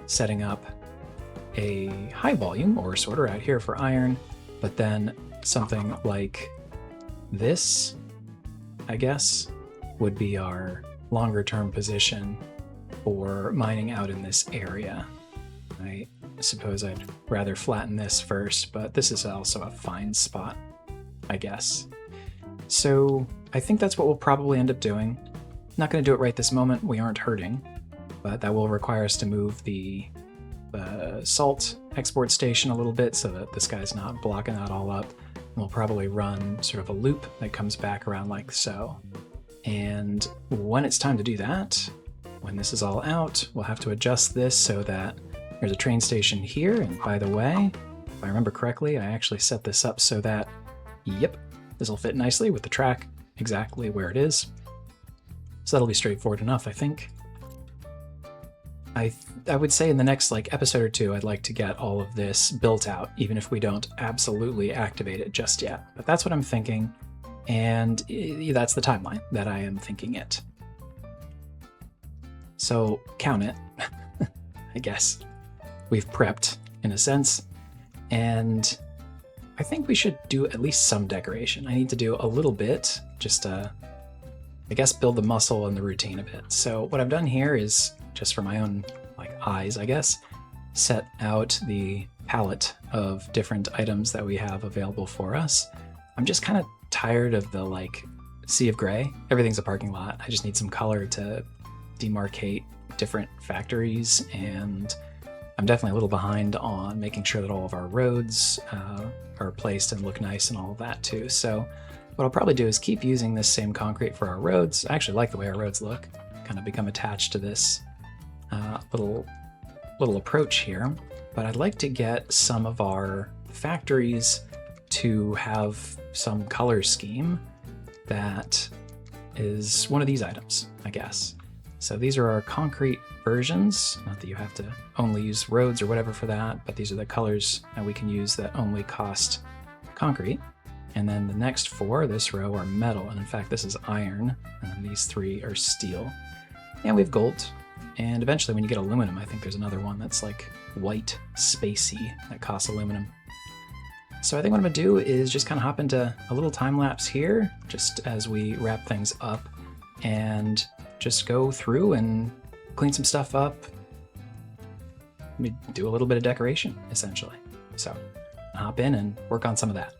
setting up a high volume ore sorter out here for iron, but then something like this, I guess, would be our longer term position for mining out in this area. I suppose I'd rather flatten this first, but this is also a fine spot, I guess. So I think that's what we'll probably end up doing. Not going to do it right this moment, we aren't hurting, but that will require us to move the salt export station a little bit so that this guy's not blocking that all up. And we'll probably run sort of a loop that comes back around like so. And when it's time to do that, when this is all out, we'll have to adjust this so that there's a train station here. And by the way, if I remember correctly, I actually set this up so that, yep, this will fit nicely with the track exactly where it is. So that'll be straightforward enough, I think. I would say in the next episode or two, I'd like to get all of this built out, even if we don't absolutely activate it just yet. But that's what I'm thinking, and that's the timeline that I am thinking it. So count it, I guess. We've prepped, in a sense, and I think we should do at least some decoration. I need to do a little bit, just I guess build the muscle and the routine a bit. So what I've done here is, just for my own eyes, I guess, set out the palette of different items that we have available for us. I'm just kind of tired of the sea of gray. Everything's a parking lot. I just need some color to demarcate different factories, and I'm definitely a little behind on making sure that all of our roads are placed and look nice and all of that too. So what I'll probably do is keep using this same concrete for our roads. I actually like the way our roads look. Kind of become attached to this little approach here, but I'd like to get some of our factories to have some color scheme that is one of these items, I guess. So these are our concrete versions, not that you have to only use roads or whatever for that, but these are the colors that we can use that only cost concrete. And then the next 4, this row, are metal, and in fact this is iron, and then these 3 are steel. And we have gold. And eventually when you get aluminum, I think there's another one that's white, spacey, that costs aluminum. So I think what I'm gonna do is just kind of hop into a little time lapse here, just as we wrap things up, and just go through and clean some stuff up. Do a little bit of decoration, essentially. So hop in and work on some of that.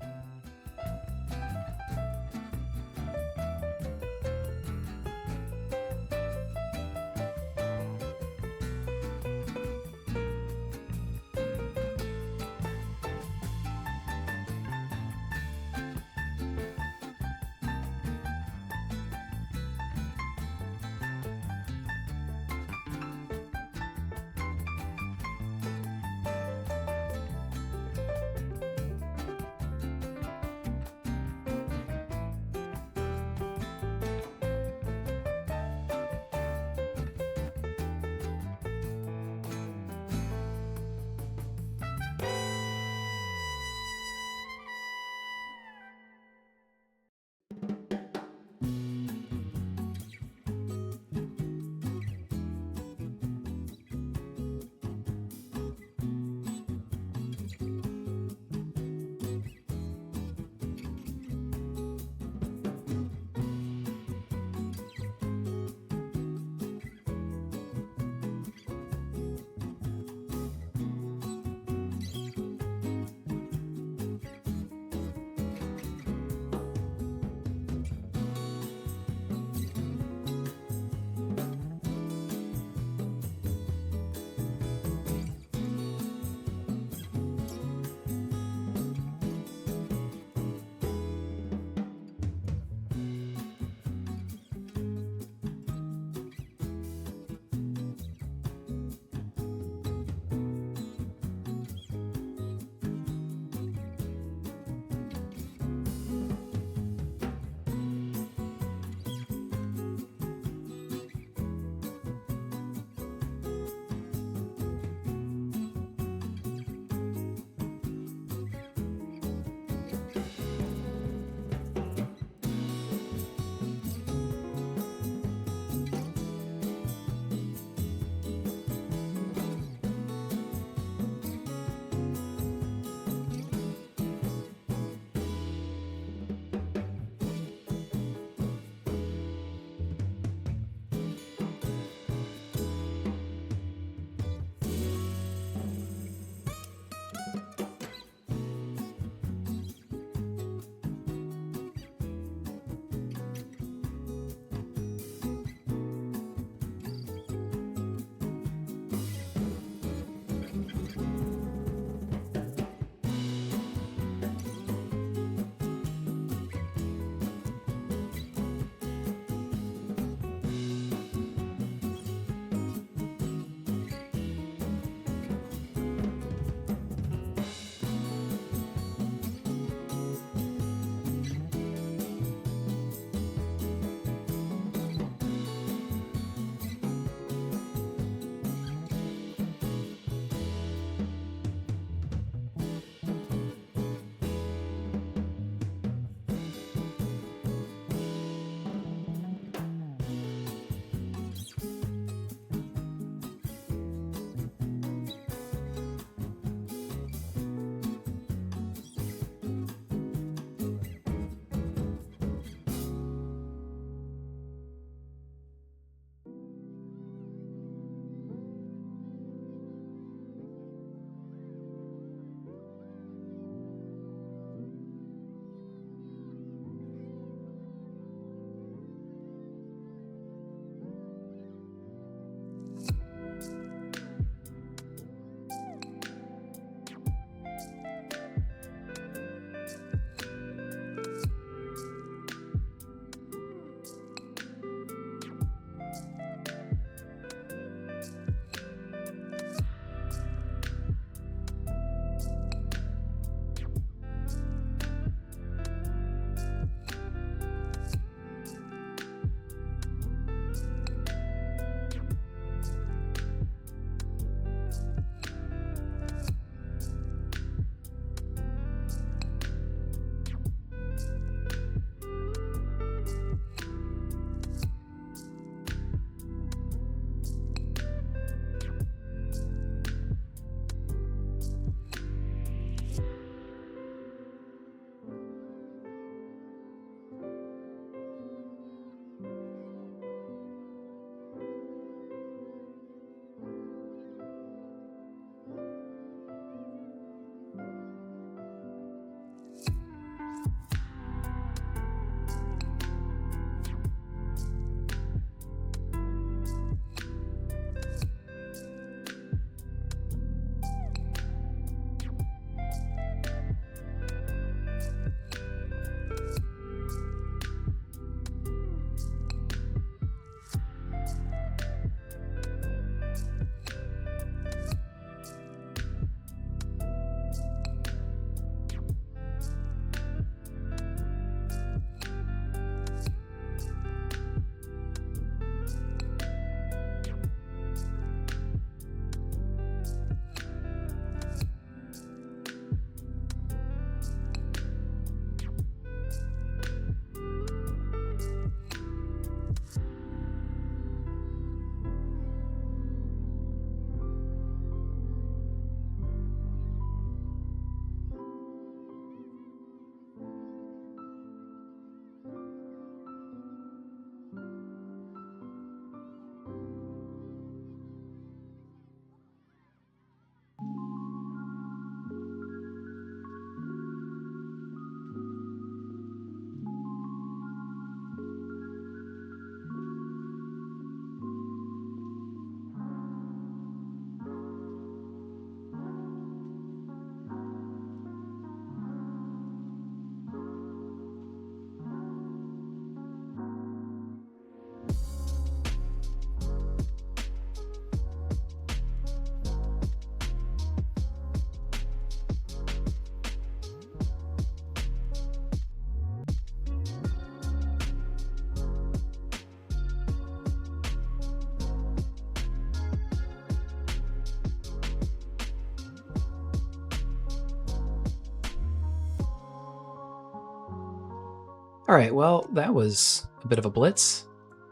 All right, well, that was a bit of a blitz.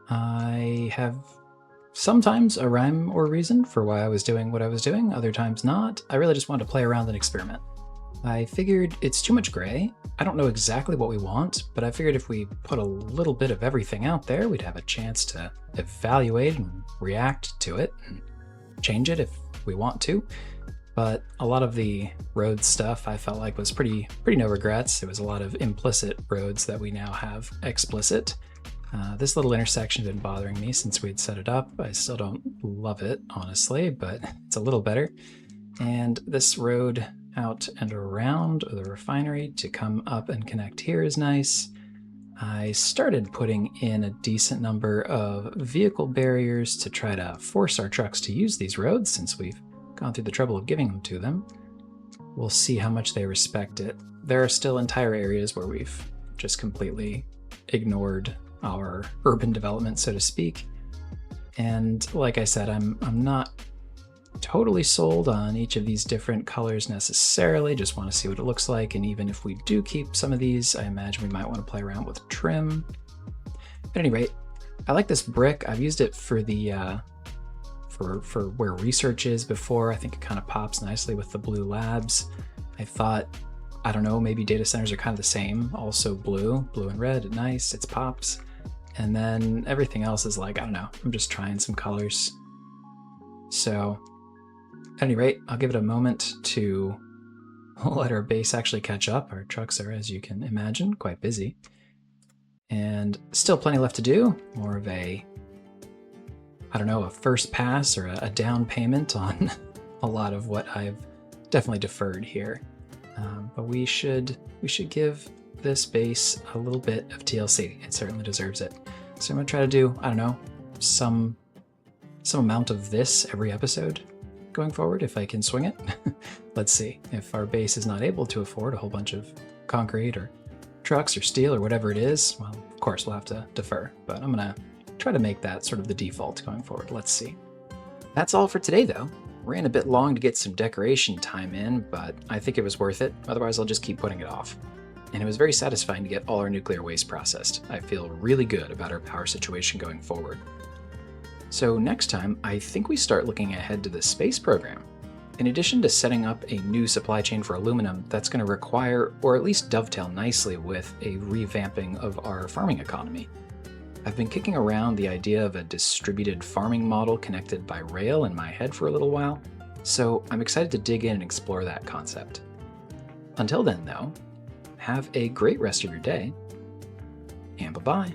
I have sometimes a rhyme or reason for why I was doing what I was doing, other times not. I really just wanted to play around and experiment. I figured it's too much gray. I don't know exactly what we want, but I figured if we put a little bit of everything out there, we'd have a chance to evaluate and react to it and change it if we want to. But a lot of the road stuff I felt like was pretty no regrets. There was a lot of implicit roads that we now have explicit. This little intersection had been bothering me since we'd set it up. I still don't love it, honestly, but it's a little better. And this road out and around the refinery to come up and connect here is nice. I started putting in a decent number of vehicle barriers to try to force our trucks to use these roads since we've gone through the trouble of giving them to them. We'll see how much they respect it. There are still entire areas where we've just completely ignored our urban development, so to speak. And like I said, I'm not totally sold on each of these different colors necessarily, just want to see what it looks like. And even if we do keep some of these, I imagine we might want to play around with trim. At any rate, I like this brick. I've used it for the for where research is before. I think it kind of pops nicely with the blue labs. I thought, I don't know, maybe data centers are kind of the same, also blue and red, nice, it's pops. And then everything else is like, I don't know, I'm just trying some colors. So at any rate, I'll give it a moment to let our base actually catch up. Our trucks are, as you can imagine, quite busy. And still plenty left to do. More of a, I don't know, a first pass or a down payment on a lot of what I've definitely deferred here. But we should give this base a little bit of TLC. It certainly deserves it. So I'm gonna try to do, I don't know, some amount of this every episode going forward, if I can swing it. Let's see. If our base is not able to afford a whole bunch of concrete or trucks or steel or whatever it is, well, of course we'll have to defer, but I'm gonna try to make that sort of the default going forward. Let's see. That's all for today though. Ran a bit long to get some decoration time in, but I think it was worth it. Otherwise I'll just keep putting it off. And it was very satisfying to get all our nuclear waste processed. I feel really good about our power situation going forward. So next time, I think we start looking ahead to the space program. In addition to setting up a new supply chain for aluminum, that's going to require, or at least dovetail nicely with, a revamping of our farming economy. I've been kicking around the idea of a distributed farming model connected by rail in my head for a little while, so I'm excited to dig in and explore that concept. Until then, though, have a great rest of your day, and bye-bye.